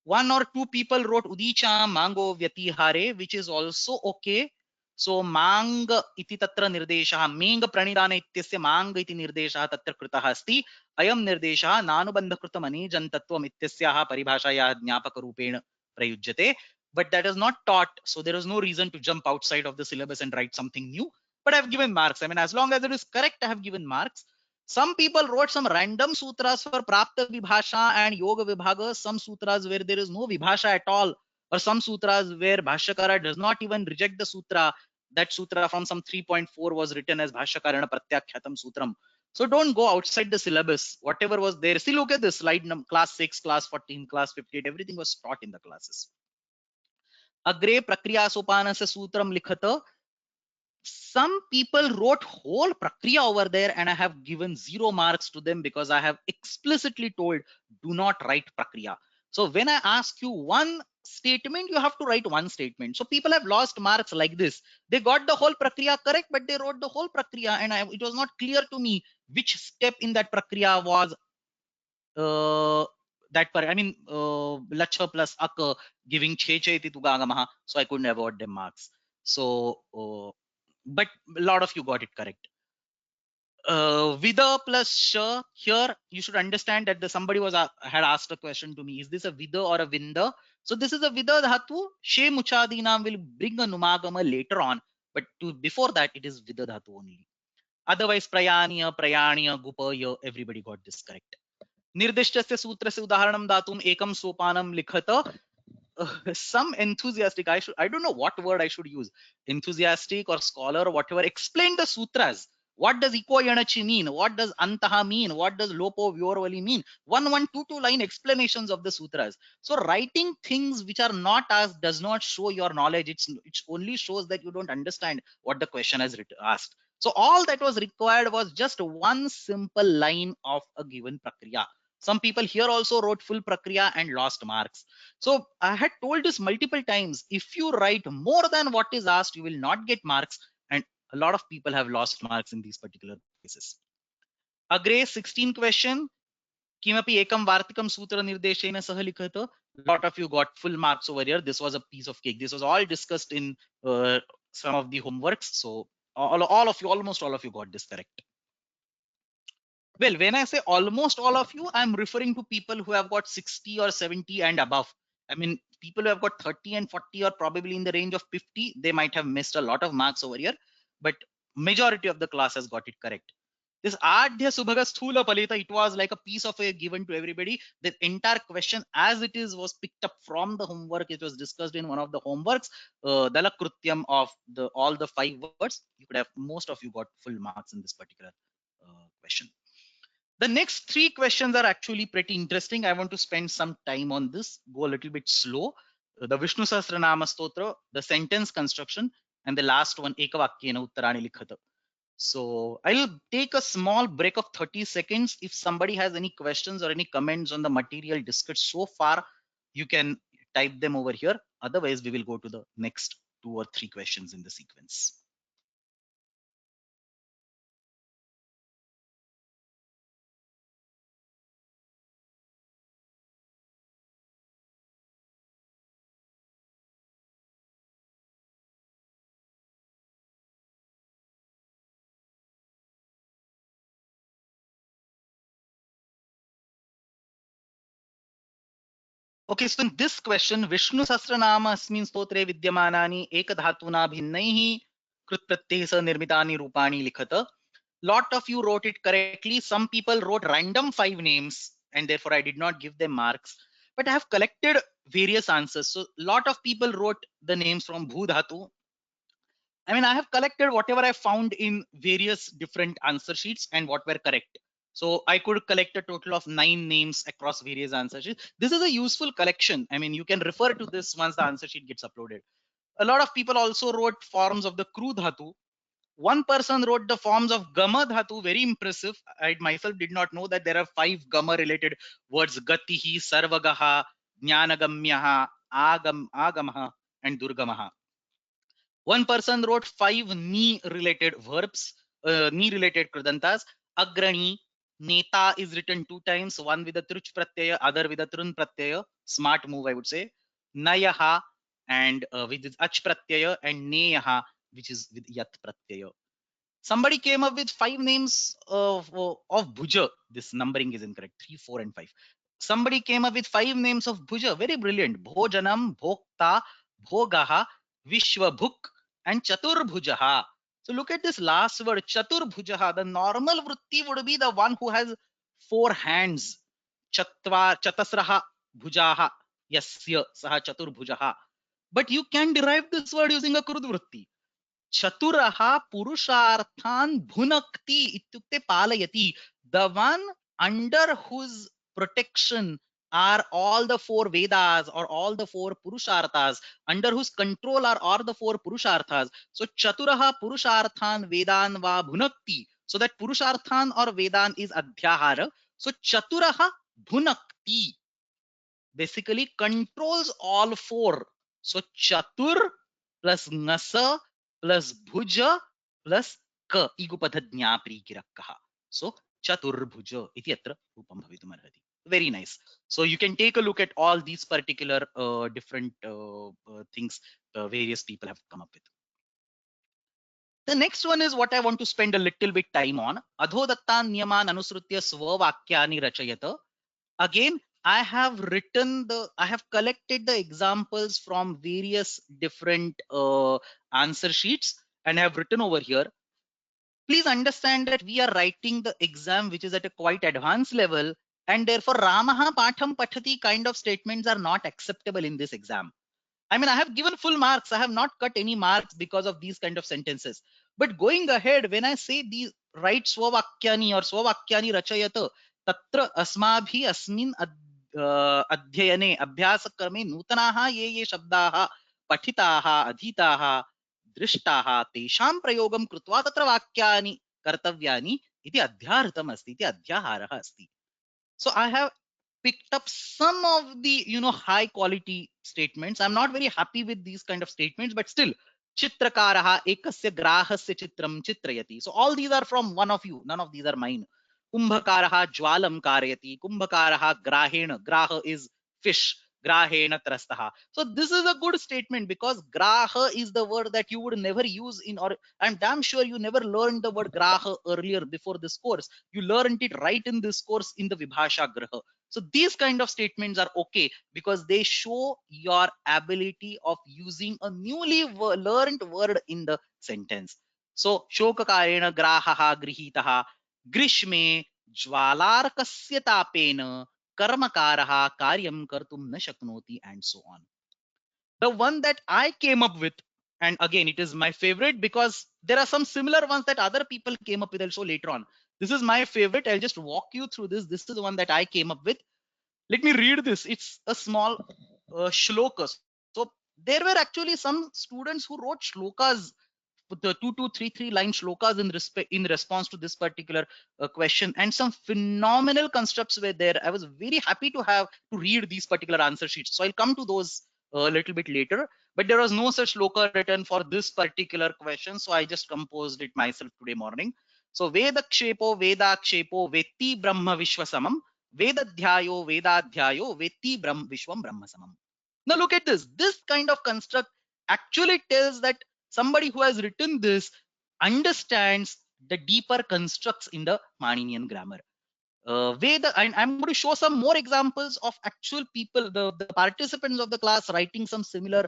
One or two people wrote Udicha Mango Vyatihare, which is also okay. So Mang iti tatra nirdeshaha, Meng pranidana ityasya Mang iti nirdeshaha tatra kritaha asti, Ayam nirdeshaha nanubandha kritam anejantatvam ityasyaha paribhashayaha jnapaka rupena prayujyate. But that is not taught, so there is no reason to jump outside of the syllabus and write something new. But I have given marks. I mean, as long as it is correct, I have given marks. Some people wrote some random sutras for Prapta Vibhasha and Yoga Vibhaga, some sutras where there is no Vibhasha at all, or some sutras where Bhashyakara does not even reject the sutra. That sutra from some 3.4 was written as Bhashyakarana Pratyakhyatam Sutram. So don't go outside the syllabus. Whatever was there. See, look at this slide, class 6, class 14, class 58, everything was taught in the classes. Agre Prakriya Sopanasya Sutram Likhata. Some people wrote whole prakriya over there, and I have given 0 marks to them because I have explicitly told do not write prakriya. So when I ask you one statement, you have to write one statement. So people have lost marks like this. They got the whole prakriya correct, but they wrote the whole prakriya, and it was not clear to me which step in that prakriya was I mean, lacha plus ak giving cheche iti tugagamaha. So I couldn't award them marks. So but a lot of you got it correct. Vida plus sh, here you should understand that somebody had asked a question to me, is this a vida or a vinda? So this is a vida dhatu. She muchadinam will bring a numagama later on, but before that it is vida dhatu only. Otherwise prayaniya, prayaniya, gupaya, everybody got this correct. Nirdishtasya sutrasya udaharanam datum ekam sopanam likhata. Some enthusiastic, I don't know what word I should use, enthusiastic or scholar or whatever, explain the sutras. What does equo yanachi mean? What does antaha mean? What does lopo vyorvali mean? 1 1 2 2 line explanations of the sutras. So writing things which are not asked does not show your knowledge. It only shows that you don't understand what the question has asked. So all that was required was just one simple line of a given prakriya. Some people here also wrote full prakriya and lost marks. So I had told this multiple times. If you write more than what is asked, you will not get marks. And a lot of people have lost marks in these particular cases. Agre 16 question. Kimapi ekam vartikam sutra nirdeshena sah likhata. Lot of you got full marks over here. This was a piece of cake. This was all discussed in some of the homeworks. So almost all of you got this correct. Well, when I say almost all of you, I'm referring to people who have got 60 or 70 and above. I mean, people who have got 30 and 40 or probably in the range of 50, they might have missed a lot of marks over here, but majority of the class has got it correct. This Adhya Subhaga Sthula Palita, it was like a piece of a given to everybody. The entire question as it is was picked up from the homework. It was discussed in one of the homeworks. Dalakrutyam of all the 5 words. You could have, most of you got full marks in this particular question. The next 3 questions are actually pretty interesting. I want to spend some time on this, go a little bit slow. The Vishnu Sahasranama Stotra, the sentence construction, and the last one, Ekavakyena Uttarani Likhata. So I'll take a small break of 30 seconds. If somebody has any questions or any comments on the material discussed so far, you can type them over here. Otherwise, we will go to the next 2 or 3 questions in the sequence. Okay, so in this question, Vishnu Sahasranama Asmin Stotre Vidyamanani Ekadhatuna Bhinnaihi Krut Pratyesa Nirmitani Rupani Likhata. Lot of you wrote it correctly. Some people wrote random 5 names, and therefore I did not give them marks. but I have collected various answers. So a lot of people wrote the names from Bhu Dhatu. I mean, I have collected whatever I found in various different answer sheets and what were correct. So I could collect a total of 9 names across various answer sheets. This is a useful collection. I mean, you can refer to this once the answer sheet gets uploaded. A lot of people also wrote forms of the Kru Dhatu. One person wrote the forms of Gama Dhatu, very impressive. I myself did not know that there are 5 Gama related words: Gatihi, Sarvagaha, Jnanagamyaha, Agamaha, and Durgamaha. One person wrote 5 ni related verbs, ni related kridantas. Agrani, neta is written 2 times, one with a truch pratyaya, other with a trun pratyaya. Smart move, I would say. Nayaha and with ach pratyaya, and neyaha, which is with yat pratyaya. Somebody came up with 5 names of Bhuja. This numbering is incorrect. 3, 4, and 5. Somebody came up with 5 names of Bhuja. Very brilliant. Bhojanam, Bhokta, Bhogaha, Vishwabhuk, and Chaturbhujaha. So look at this last word, Chaturbhujaha. The normal vritti would be the one who has 4 hands. Chatasraha Bhujaha. Yasya Saha Chaturbhujaha. But you can derive this word using a Krud vritti. चतुरः पुरुषार्थान् भुनक्ति इत्युक्ते पालयति. The one under whose protection are all the 4 Vedas or all the 4 Purusharthas, under whose control are all the 4 Purusharthas. So Chaturah Purusharthan Vedan va bhunakti. So that Purusharthan or Vedan is Adhyahara. So Chaturah bhunakti basically controls all 4. So Chatur plus Ngasa plus Bhuja plus Ka Igupadhadnya Prikirakaha. So Chaturbhuja iti atra rupam bhavitum arhati. Very nice. So you can take a look at all these particular different things various people have come up with. The next one is what I want to spend a little bit time on. Adhodattan niyaman anusrutya svavakyani rachayata. Again, I have collected the examples from various different answer sheets and I have written over here. Please understand that we are writing the exam which is at a quite advanced level, and therefore Ramaha Patham Pathati kind of statements are not acceptable in this exam. I mean, I have given full marks. I have not cut any marks because of these kind of sentences. But going ahead, when I say these write swavakyani or swavakyani rachayata, tatra asmabhi asmin adhyayane abhyasakrame nutanaha ye shabdaha pathitaha adhitaha drishtaha tesham prayogam krutva tatra vakyani kartavyani iti adhyartham asti iti adhyaharah asti. So I have picked up some of the high quality statements. I'm not very happy with these kind of statements, but still chitrakaraha ekasya grahasya chitram chitrayati. So all these are from one of you, none of these are mine. Kumbhakaraha jwalam karayati. Kumbhakaraha grahena, graha is fish, grahena trastaha. So this is a good statement because graha is the word that you would never use in, or I'm damn sure you never learned the word graha earlier before this course. You learned it right in this course in the Vibhasha Graha. So these kind of statements are okay because they show your ability of using a newly learned word in the sentence. So shokakarena grahaha grihitaha, grishme jwalarkasya tapena karmakaraha karyam kartum na shaknoti, and so on. The one that I came up with, and again it is my favorite because there are some similar ones that other people came up with also later on. This is my favorite. I'll just walk you through this. This is the one that I came up with. Let me read this. It's a small shloka. So there were actually some students who wrote shlokas, the 2 2 3 3 line shlokas in response to this particular question, and some phenomenal constructs were there. I was very happy to have to read these particular answer sheets. So I'll come to those a little bit later. But there was no such shloka written for this particular question, so I just composed it myself today morning. So Vedakshepo Vedakshepo Vetti Brahma Vishwasamam Vedadhyayo Vedadhyayo Vetti Vishwam Brahmasamam. Now look at this. This kind of construct actually tells that somebody who has written this understands the deeper constructs in the Maninian grammar. Veda, and I'm going to show some more examples of actual people, the participants of the class writing some similar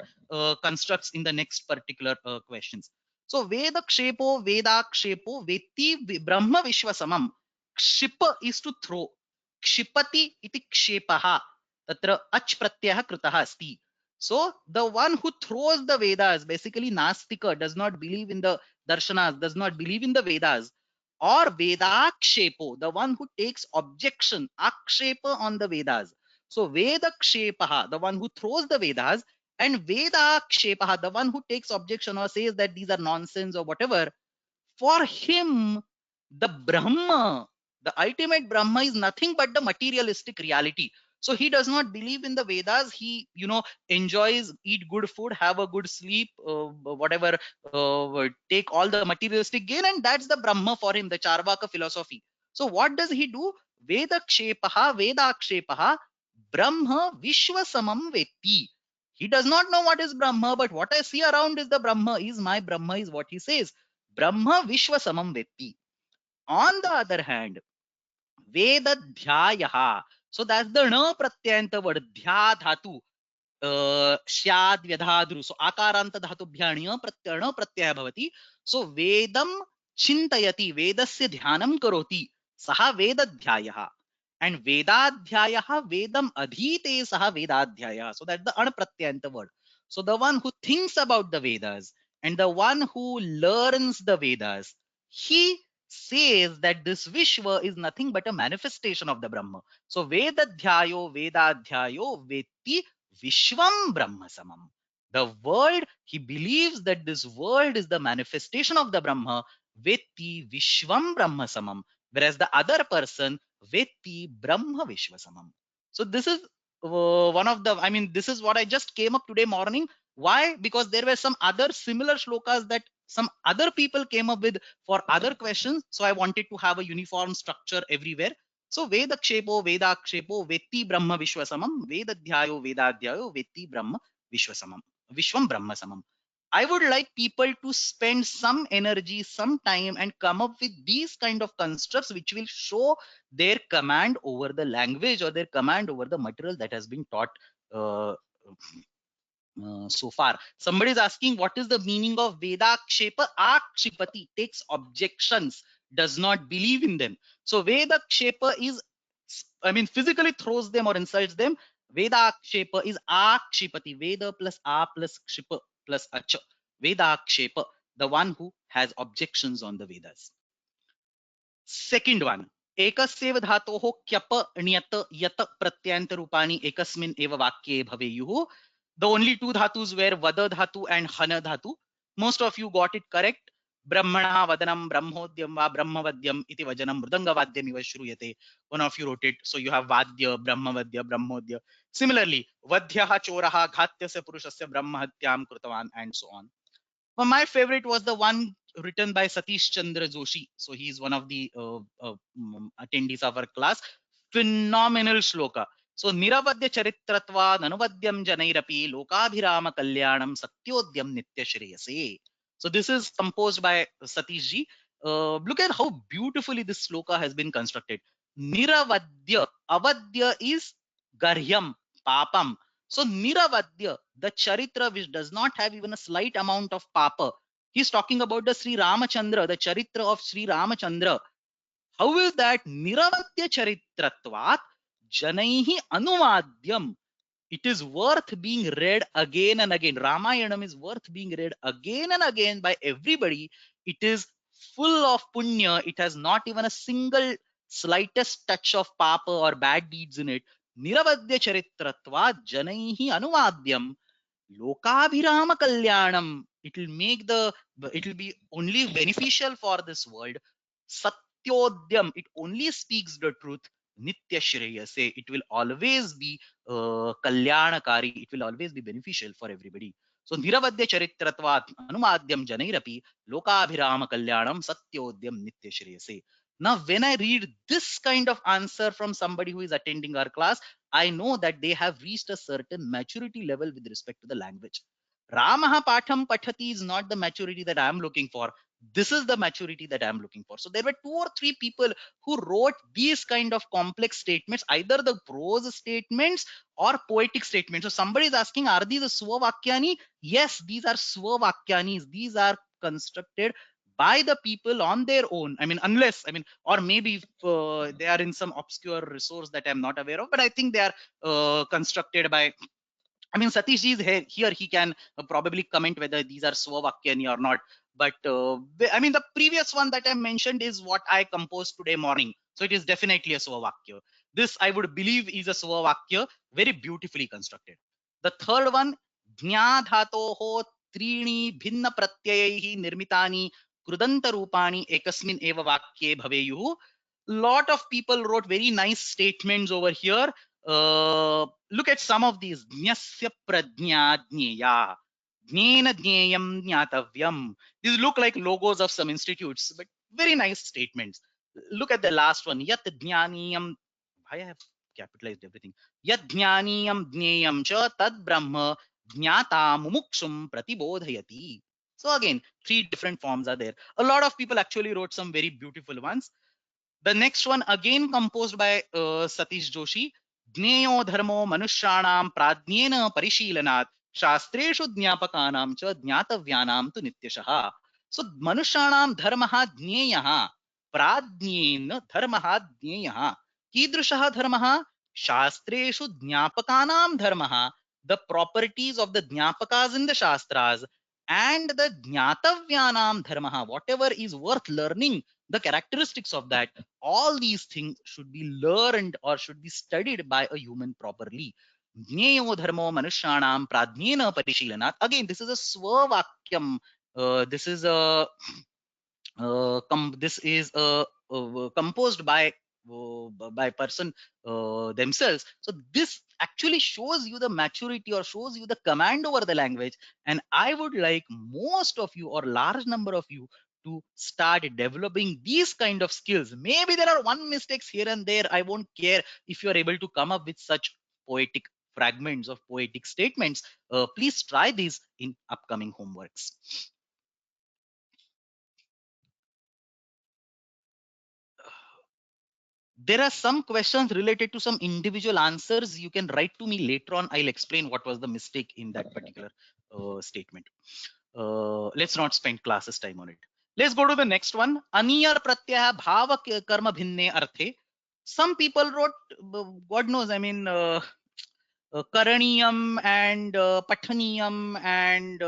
constructs in the next particular questions. So Veda Kshepo, Veda Kshepo, Veti Brahma Vishwasamam. Kshipa is to throw. Kshipati iti kshepaha. Tatra ach pratyah kritah asti. So the one who throws the Vedas, basically Nastika, does not believe in the Darshanas, does not believe in the Vedas, or Vedakshepo, the one who takes objection, Akshepa on the Vedas. So Vedakshepaha, the one who throws the Vedas, and Vedakshepaha, the one who takes objection or says that these are nonsense or whatever, for him, the Brahma, the ultimate Brahma is nothing but the materialistic reality. So he does not believe in the Vedas. He, enjoys, eat good food, have a good sleep, whatever, take all the materialistic gain, and that's the Brahma for him, the Charvaka philosophy. So what does he do? Vedakshepaha, Vedakshepaha, Brahma Vishwasamam Veti. He does not know what is Brahma, but what I see around is the Brahma, is my Brahma, is what he says. Brahma Vishwasamam Vetti. On the other hand, Vedadhyayaha. So that's the na pratyanta word, dhya dhatu. Syad vyadhadru. So akaranta dhatubhyaniya pratyana pratyaya bhavati. So Vedam chintayati. Vedasya dhyanam karoti. Saha Vedadhyayaha. And Vedadhyayaha Vedam adhite saha Vedadhyaya. So that's the anapratyanta word. So the one who thinks about the Vedas and the one who learns the Vedas, he says that this Vishwa is nothing but a manifestation of the Brahma. So Vedadhyayo Vedadhyayo Veti Vishwam Brahma Samam. The world, he believes that this world is the manifestation of the Brahma, Veti Vishwam Brahma Samam. Whereas the other person, Veti Brahma Vishwa Samam. So this is one of the, this is what I just came up today morning. Why? Because there were some other similar shlokas that some other people came up with for other questions. So I wanted to have a uniform structure everywhere. So Vedakshepo, Vedakshepo, Veti Brahma Vishwasamam, Vedadhyayo, Vedadhyayo, Veti Brahma Vishwasamam, Vishwam Brahma Samam. I would like people to spend some energy, some time, and come up with these kind of constructs which will show their command over the language or their command over the material that has been taught uh, so far. Somebody is asking what is the meaning of Vedakshepa? Akshipati takes objections, does not believe in them. So Vedakshepa is, physically throws them or insults them. Vedakshepa is Akshipati. Veda plus A plus Kshipa plus Acha. Vedakshepa, the one who has objections on the Vedas. Second one, एकस्यैव धातोः क्यप ण्यत यत प्रत्ययान्त रूपाणि एकस्मिन् एव वाक्ये भवेयुः. The only two dhatus were vada dhatu and hana dhatu. Most of you got it correct. Brahmana vadanam brahmodyam va brahmavadyam iti vajanam mridangavadyam iva shruyate. One of you wrote it. So you have vadya, brahmavadya, brahmodya. Similarly, vadhyaha choraha ghatyasya purushasya brahmahatyam krutavan and so on. Well, my favorite was the one written by Satish Chandra Joshi. So he's one of the attendees of our class. Phenomenal shloka. So Niravadya Charitratva Nanavadyam Janairapi Lokabhirama Kalyanam Satyodyam Nitya Shreyase. So this is composed by Satish ji. Look at how beautifully this shloka has been constructed. Niravadya, Avadya is Garhyam, Papam. So Niravadya, the charitra which does not have even a slight amount of papa. He's talking about the Sri Ramachandra, the charitra of Sri Ramachandra. How is that? Niravadya charitratvat janaihi anuvadyam. It is worth being read again and again. Ramayanam is worth being read again and again by everybody. It is full of punya. It has not even a single slightest touch of papa or bad deeds in it. Niravadya charitratva janaihi anuvadyam lokabhirama kalyanam. It will be only beneficial for this world. Satyodhyam, it only speaks the truth. Nitya shreyase, it will always be kalyanakari, it will always be beneficial for everybody. So niravadya charitratvat anumadhyam janairapi lokabhirama kalyanam satyodhyam nitya shreyase. Now when I read this kind of answer from somebody who is attending our class, I know that they have reached a certain maturity level with respect to the language. Ramaha patham pathati is not the maturity that I am looking for. This is the maturity that I am looking for. So there were 2 or 3 people who wrote these kind of complex statements, either the prose statements or poetic statements. So somebody is asking, are these swavakyani? Yes, these are swavakyanis. These are constructed by the people on their own. I mean, unless, I mean, or maybe they are in some obscure resource that I'm not aware of, but I think they are constructed by, I mean, Satish ji is here. He can probably comment whether these are Swavakyani or not. But I mean, the previous one that I mentioned is what I composed today morning. So it is definitely a Swavakya. This I would believe is a Swavakya, very beautifully constructed. The third one, Jna dhatoho त्रीणि भिन्न प्रत्ययैः निर्मितानि कृदंत रूपाणि एकस्मिन् एव वाक्ये भवेयुः. Lot of people wrote very nice statements over here. Look at some of these. Jnasya pradnya jneya. Jnena jneyam jnatavyam. These look like logos of some institutes, but very nice statements. Look at the last one. Yat jnaniyam. Why I have capitalized everything. Yat jnaniyam jneyam cha tad brahma jnata mumukshum pratibodhayati. So again, three different forms are there. A lot of people actually wrote some very beautiful ones. The next one again composed by Satish Joshi. Jneyo dharmo manushyanam pradnyena parishilanat shastreshu jnapakanam cha jnatavyanam tu nityashaha. So manushyanam dharmaha jneyaha pradnyena dharmaha jneyaha. Kidrushaha dharmaha shastreshu jnapakanam dharmaha. The properties of the jnapakas in the shastras and the jnatavyanam dharmaha. Whatever is worth learning, the characteristics of that, all these things should be learned or should be studied by a human properly. Jneyo dharmo manushyanam pradnyena parishilanat. Again, this is a swavakyam. This is a this is composed by person themselves. So this actually shows you the maturity or shows you the command over the language. And I would like most of you or large number of you to start developing these kind of skills. Maybe there are one mistakes here and there. I won't care if you are able to come up with such poetic fragments of poetic statements. Please try these in upcoming homeworks. There are some questions related to some individual answers. You can write to me later on. I'll explain what was the mistake in that particular statement. Let's not spend classes time on it. Let's go to the next one. Aniyar pratyaya bhava karma bhinne arthe. Some people wrote, God knows, I mean, karaniyam and pathaniyam and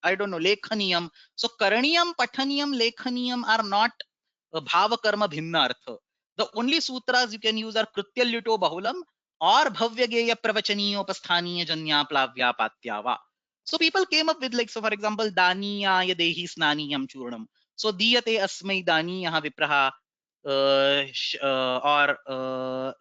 I don't know, lekhaniyam. So karaniyam, pathaniyam, lekhaniyam are not bhava karma bhinna artha. The only sutras you can use are krityalyuto bahulam or bhavyageya pravachaniyo pasthaniya janya plavya patyava. So people came up with, like, so for example, daniya yadehi snaniyam churnam. So diyate asmai daniyaha vipraha or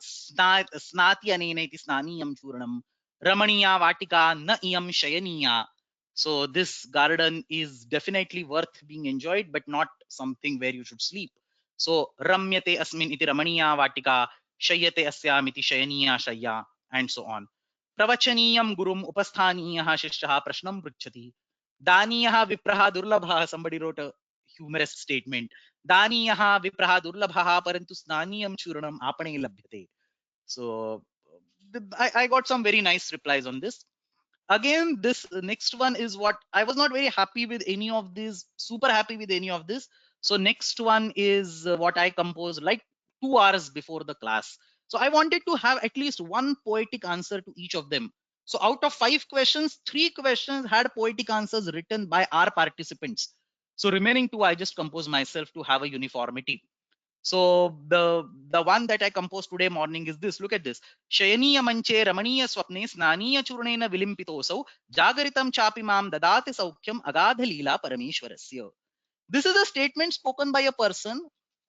snati anena iti snaniyam churnam. Ramaniya vatika na iyam shayaniya. So this garden is definitely worth being enjoyed, but not something where you should sleep. So ramyate asmin iti ramaniya vatika, shayate asyam iti shayaniya shayya, and so on. Pravachaniyam gurum upasthaniyaha shishyaha prashnam pruchhati. Daniyaha vipraha durlabha. Somebody wrote a humorous statement. Daniyaha vipraha durlabha parantu snaniyam churnam apane labhyate. So I got some very nice replies on this. Again, this next one is what I was not very happy with any of this, super happy with any of this. So next one is what I composed like 2 hours before the class. So I wanted to have at least one poetic answer to each of them. So out of 5 questions, 3 questions had poetic answers written by our participants. So remaining 2, I just composed myself to have a uniformity. So the one that I composed today morning is this. Look at this. Shayaniya manche ramaniya swapne snaniya churnena vilimpitosau jagaritam chapi mam dadati saukyam agadha leela parameshwarasya. This is a statement spoken by a person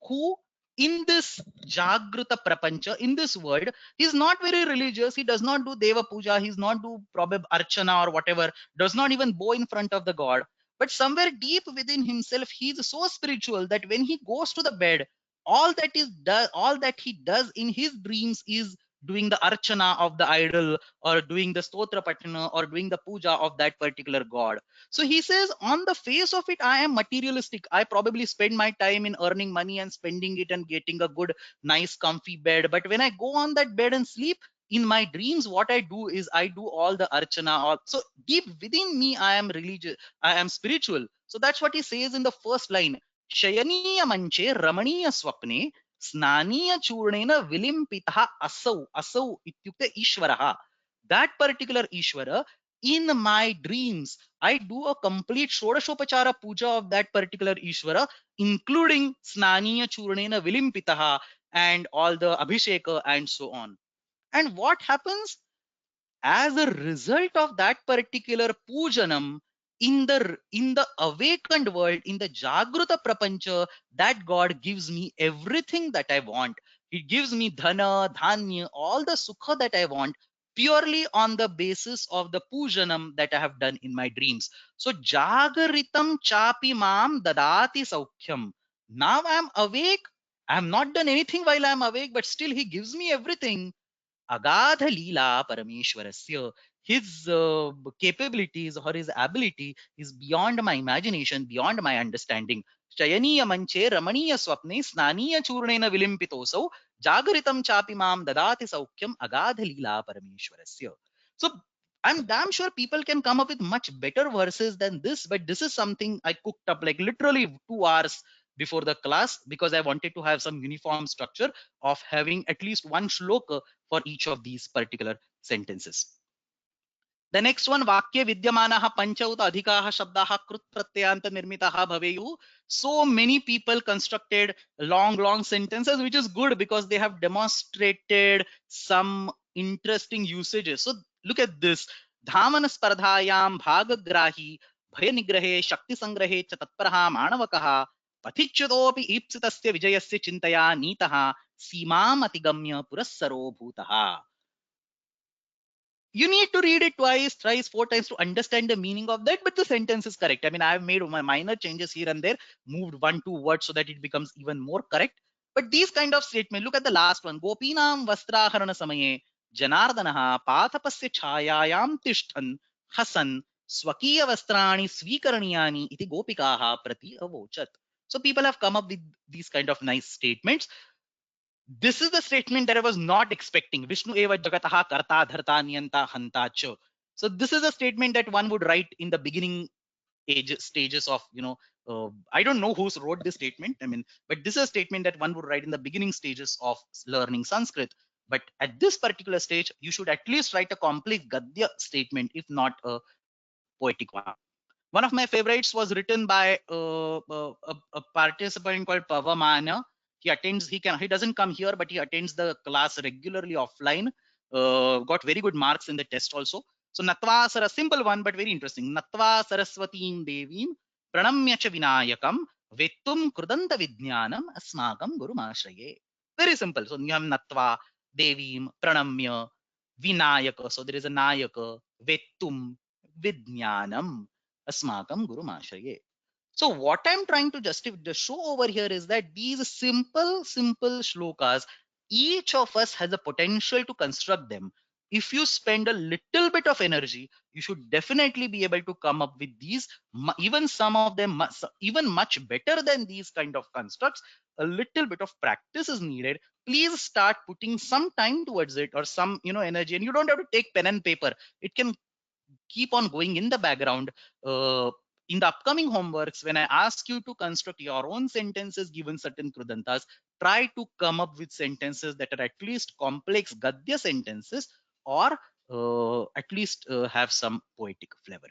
who, in this Jagrita Prapancha, in this world, he's not very religious. He does not do Deva Puja. He's not do probably Archana or whatever, does not even bow in front of the God. But somewhere deep within himself, he's so spiritual that when he goes to the bed, all that he does in his dreams is doing the Archana of the idol or doing the Stotra Patana or doing the Puja of that particular God. So he says, on the face of it, I am materialistic. I probably spend my time in earning money and spending it and getting a good, nice, comfy bed. But when I go on that bed and sleep, in my dreams, what I do is I do all the archana. All so deep within me, I am religious. I am spiritual. So that's what he says in the first line. Shayaniya manche ramaniya swapne snaniya churnena vilimpitah asau. Asau ityukte ishvaraha. That particular Ishvara, in my dreams, I do a complete Shodashopachara puja of that particular Ishvara, including Snaniya Churnena Vilimpitaha and all the Abhisheka and so on. And what happens? As a result of that particular pujanam, in the awakened world, in the Jagruta Prapancha, that God gives me everything that I want. He gives me dhana, dhanya, all the sukha that I want, purely on the basis of the pujanam that I have done in my dreams. So Jagritam chapi mam dadati saukhyam. Now I am awake. I have not done anything while I am awake, but still he gives me everything. Agadha Leela Parameshwarasya. His capabilities or his ability is beyond my imagination, beyond my understanding. Chayaniya manche ramaniya swapne snaniya churnena vilimpitosau jagaritam chapi mam dadati saukyam agadha leela parameshwarasya. So I'm damn sure people can come up with much better verses than this, but this is something I cooked up like literally 2 hours before the class because I wanted to have some uniform structure of having at least one shloka for each of these particular sentences. The next one, Vakya Vidyamanaha Panchauta Adhikaha Shabdaha Krut Pratyanta Nirmitaha Bhaveyu. So many people constructed long sentences, which is good because they have demonstrated some interesting usages. So look at this. Dhamana Spardhayam Bhagagrahi Bhaya Nigrahe Shakti Sangrahe Chatatpraha Manavakaha Pathichutopi Ipsitasya Vijayasya Chintaya Nitaha Simam Atigamya Purassaro Bhutaha. You need to read it twice, thrice, 4 times to understand the meaning of that, but the sentence is correct. I mean, I've made my minor changes here and there, moved 1, 2 words so that it becomes even more correct. But these kind of statements, look at the last one. Gopinam vastraharana samaye janardanaha pathapasya chayayam tishtan hasan swakiya vastrani svikarniyani iti gopikaha prati avochat. So people have come up with these kind of nice statements. This is the statement that I was not expecting. Vishnu eva jagataha karta dharta niyanta hanta cha. So this is a statement that one would write in the beginning stages of, I don't know who wrote this statement. I mean, but this is a statement that one would write in the beginning stages of learning Sanskrit. But at this particular stage, you should at least write a complete Gadya statement, if not a poetic one. One of my favorites was written by a participant called Pavamana. He doesn't come here, but he attends the class regularly offline. Got very good marks in the test also. So Natva Sara, simple one, but very interesting. Natva Saraswatim Devim Pranamya cha Vinayakam Vettum Kridanta Vidnyanam Asmakam Guru Ashraye. Very simple. So you have Natva Devim Pranamya Vinayaka. So there is a Nayaka Vettum Vidnyanam Asmakam Guru Ashraye. So what I'm trying to show over here is that these simple shlokas, each of us has a potential to construct them. If you spend a little bit of energy, you should definitely be able to come up with these, even some of them, even much better than these kind of constructs. A little bit of practice is needed. Please start putting some time towards it or some, energy. And you don't have to take pen and paper. It can keep on going in the background. In the upcoming homeworks, when I ask you to construct your own sentences given certain krudantas, try to come up with sentences that are at least complex gadya sentences or at least have some poetic flavor.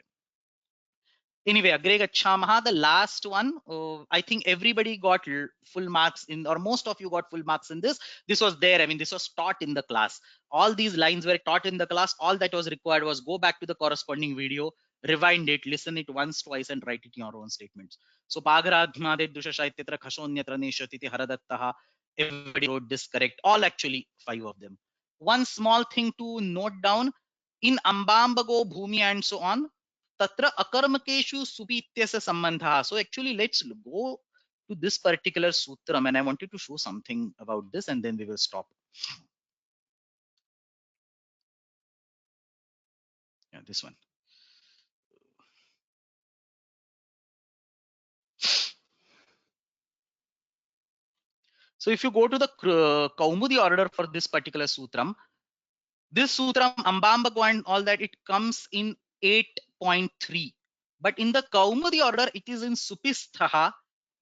Anyway, Agre Gachamaha, the last one. I think everybody got full marks in, or most of you got full marks in this. This was there. I mean, this was taught in the class. All these lines were taught in the class. All that was required was go back to the corresponding video, rewind it, listen it once, twice, and write it in your own statements. So, Pagharadhmade Dushashaityatra Khashonyatra Neshatiti Haradattaha. Everybody wrote this correct. All actually 5 of them. One small thing to note down in Ambambago, Bhumi, and so on. Tatra akarmakeshu supityasa sambandha. So actually, let's go to this particular sutram, and I wanted to show something about this, and then we will stop. Yeah, this one. So if you go to the Kaumudi order for this particular sutram, This Sutram, Ambambago and all that, it comes in 8.3. But in the Kaumudi order, it is in Supisthaha,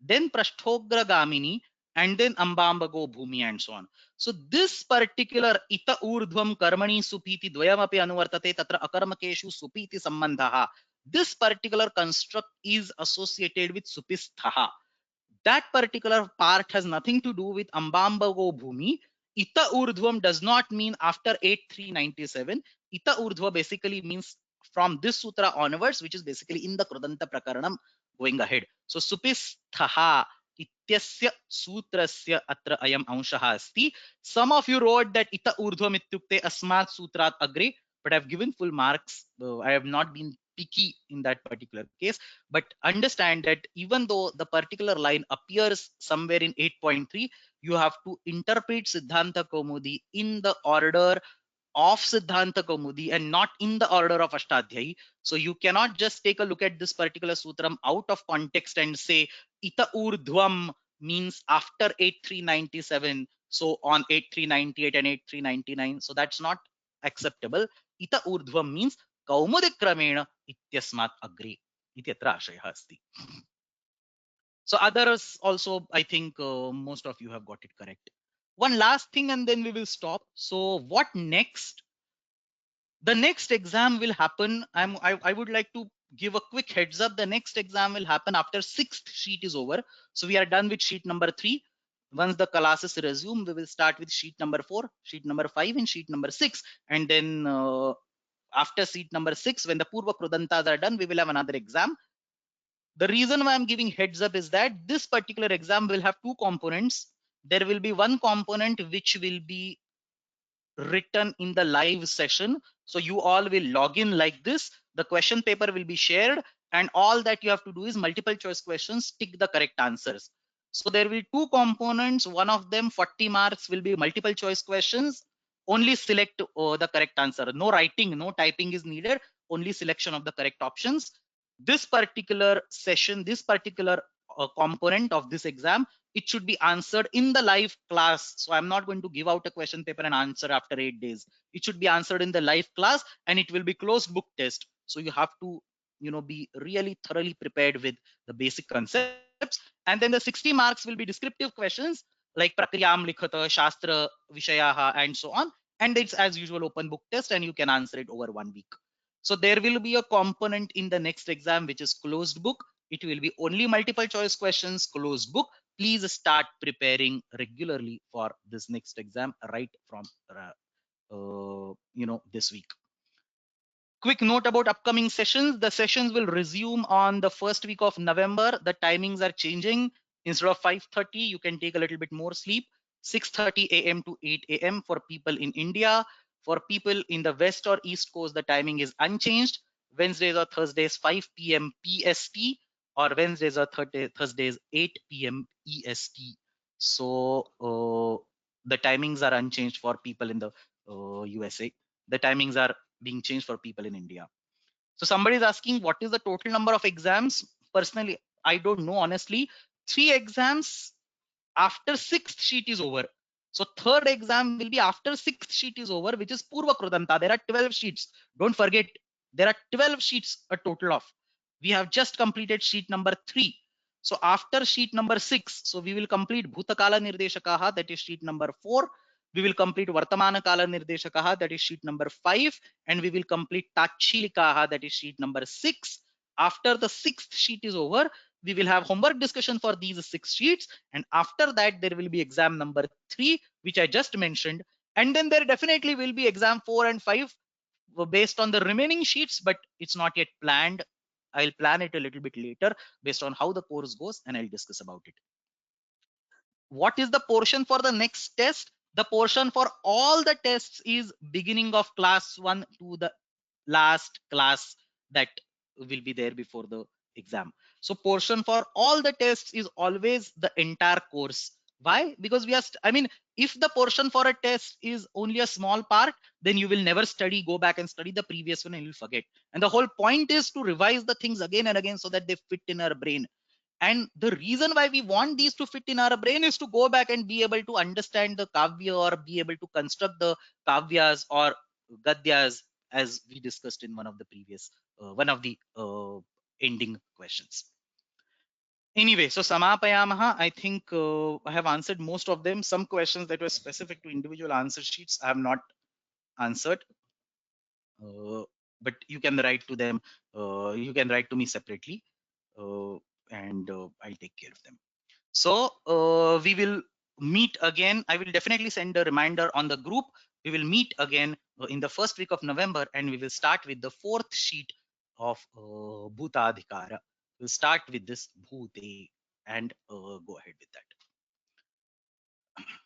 then Prashthogra Gamini, and then Ambambago Bhumi and so on. So this particular Ita Urdhvam Karmani Supiti Dvayamapi Anuvartate Tatra Akarmakeshu Supiti Sambandhaha, this particular construct is associated with Supisthaha. That particular part has nothing to do with Ambambago Bhumi. Ita Urdhvam does not mean after 8397. Ita Urdhva basically means from this sutra onwards, which is basically in the Kridanta Prakaranam going ahead. So Supisthaha ityasya sutrasya atra ayam anshaha asti. Some of you wrote that Ita Urdhvam ityukte asmat sutrat agre, but I've given full marks. I have not been picky in that particular case, but understand that even though the particular line appears somewhere in 8.3, you have to interpret Siddhanta Kaumudi in the order of Siddhanta Kaumudi and not in the order of Ashtadhyayi. So you cannot just take a look at this particular sutram out of context and say Ita Urdhvam means after 8397, so on 8398 and 8399. So that's not acceptable. Ita Urdhvam means Kaumudi Kramena ityasmat agre. Ityatra ashayah asti. So others also, I think most of you have got it correct. One last thing and then we will stop. So what next? The next exam will happen. I would like to give a quick heads up. The next exam will happen after 6th sheet is over. So we are done with sheet number 3. Once the classes resume, we will start with sheet number 4, sheet number 5, and sheet number 6. And then after sheet number 6, when the Purva Krudantas are done, we will have another exam. The reason why I'm giving heads up is that this particular exam will have two components. There will be one component which will be written in the live session. So you all will log in like this. The question paper will be shared, and all that you have to do is multiple choice questions, tick the correct answers. So there will be two components. One of them 40 marks will be multiple choice questions. Only select the correct answer. No writing, no typing is needed. Only selection of the correct options. This particular session, this particular component of this exam, it should be answered in the live class. So I'm not going to give out a question paper and answer after 8 days. It should be answered in the live class, and it will be closed book test. So you have to, be really thoroughly prepared with the basic concepts. And then the 60 marks will be descriptive questions like Prakriyam Likhata, Shastra, Vishayaha, and so on. And it's as usual open book test, and you can answer it over 1 week. So there will be a component in the next exam which is closed book. It will be only multiple choice questions, closed book. Please start preparing regularly for this next exam right from this week. Quick note about upcoming sessions. The sessions will resume on the first week of November. The timings are changing. Instead of 5:30, you can take a little bit more sleep. 6:30 a.m. to 8 a.m. for people in India. For people in the West or East Coast, the timing is unchanged. Wednesdays or Thursdays, 5 p.m. PST, or Wednesdays or Thursdays, 8 p.m. EST. So the timings are unchanged for people in the USA. The timings are being changed for people in India. So somebody is asking, what is the total number of exams? Personally, I don't know, honestly. 3 exams after 6th sheet is over. So third exam will be after 6th sheet is over, which is Purva Krudanta. There are 12 sheets. Don't forget, there are 12 sheets a total of. We have just completed sheet number 3. So after sheet number 6, so we will complete Bhutakala Nirdeshakaha, that is sheet number 4. We will complete Vartamana Kala Nirdeshakaha, that is sheet number 5. And we will complete Tachilikaha, that is sheet number 6. After the 6th sheet is over, we will have homework discussion for these 6 sheets, and after that there will be exam number 3, which I just mentioned, and then there definitely will be exam 4 and 5 based on the remaining sheets, but it's not yet planned. I'll plan it a little bit later based on how the course goes, and I'll discuss about it. What is the portion for the next test? The portion for all the tests is beginning of class 1 to the last class that will be there before the exam. So portion for all the tests is always the entire course. Why? Because we are, if the portion for a test is only a small part, then you will never study, go back and study the previous one and you'll forget. And the whole point is to revise the things again and again so that they fit in our brain. And the reason why we want these to fit in our brain is to go back and be able to understand the kavya or be able to construct the kavyas or gadyas, as we discussed in one of the previous, one of the ending questions. Anyway, so samapayamaha. I think I have answered most of them. Some questions that were specific to individual answer sheets I have not answered, but you can write to them. You can write to me separately, and I'll take care of them. So we will meet again. I will definitely send a reminder on the group. We will meet again in the first week of November, and we will start with the fourth sheet of Bhutadhikara. We'll start with this Bhute and go ahead with that.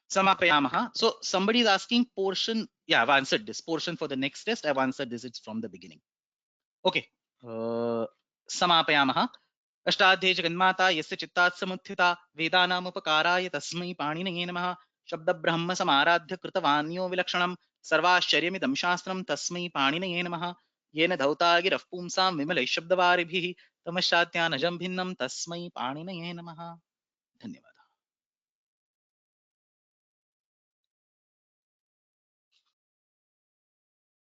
Samapayamaha. So somebody is asking portion. Yeah, I've answered this portion for the next test. I've answered this. It's from the beginning. Okay. Samapayamaha. Ashtadhyayi जगन्माता यस्य चित्तात् समुत्थिता वेदानामुपकाराय तस्मै पाणिनये नमः शब्दब्रह्म समाराध्य कृतवान्यो विलक्षणं सर्वाश्चर्यमिदं शास्त्रं तस्मै पाणिनये नमः येन धौता गिरः पुंसां विमलैः शब्दवारिभिः तमश्चात्यानजं भिन्नं तस्मै पाणिनये नमः। धन्यवाद।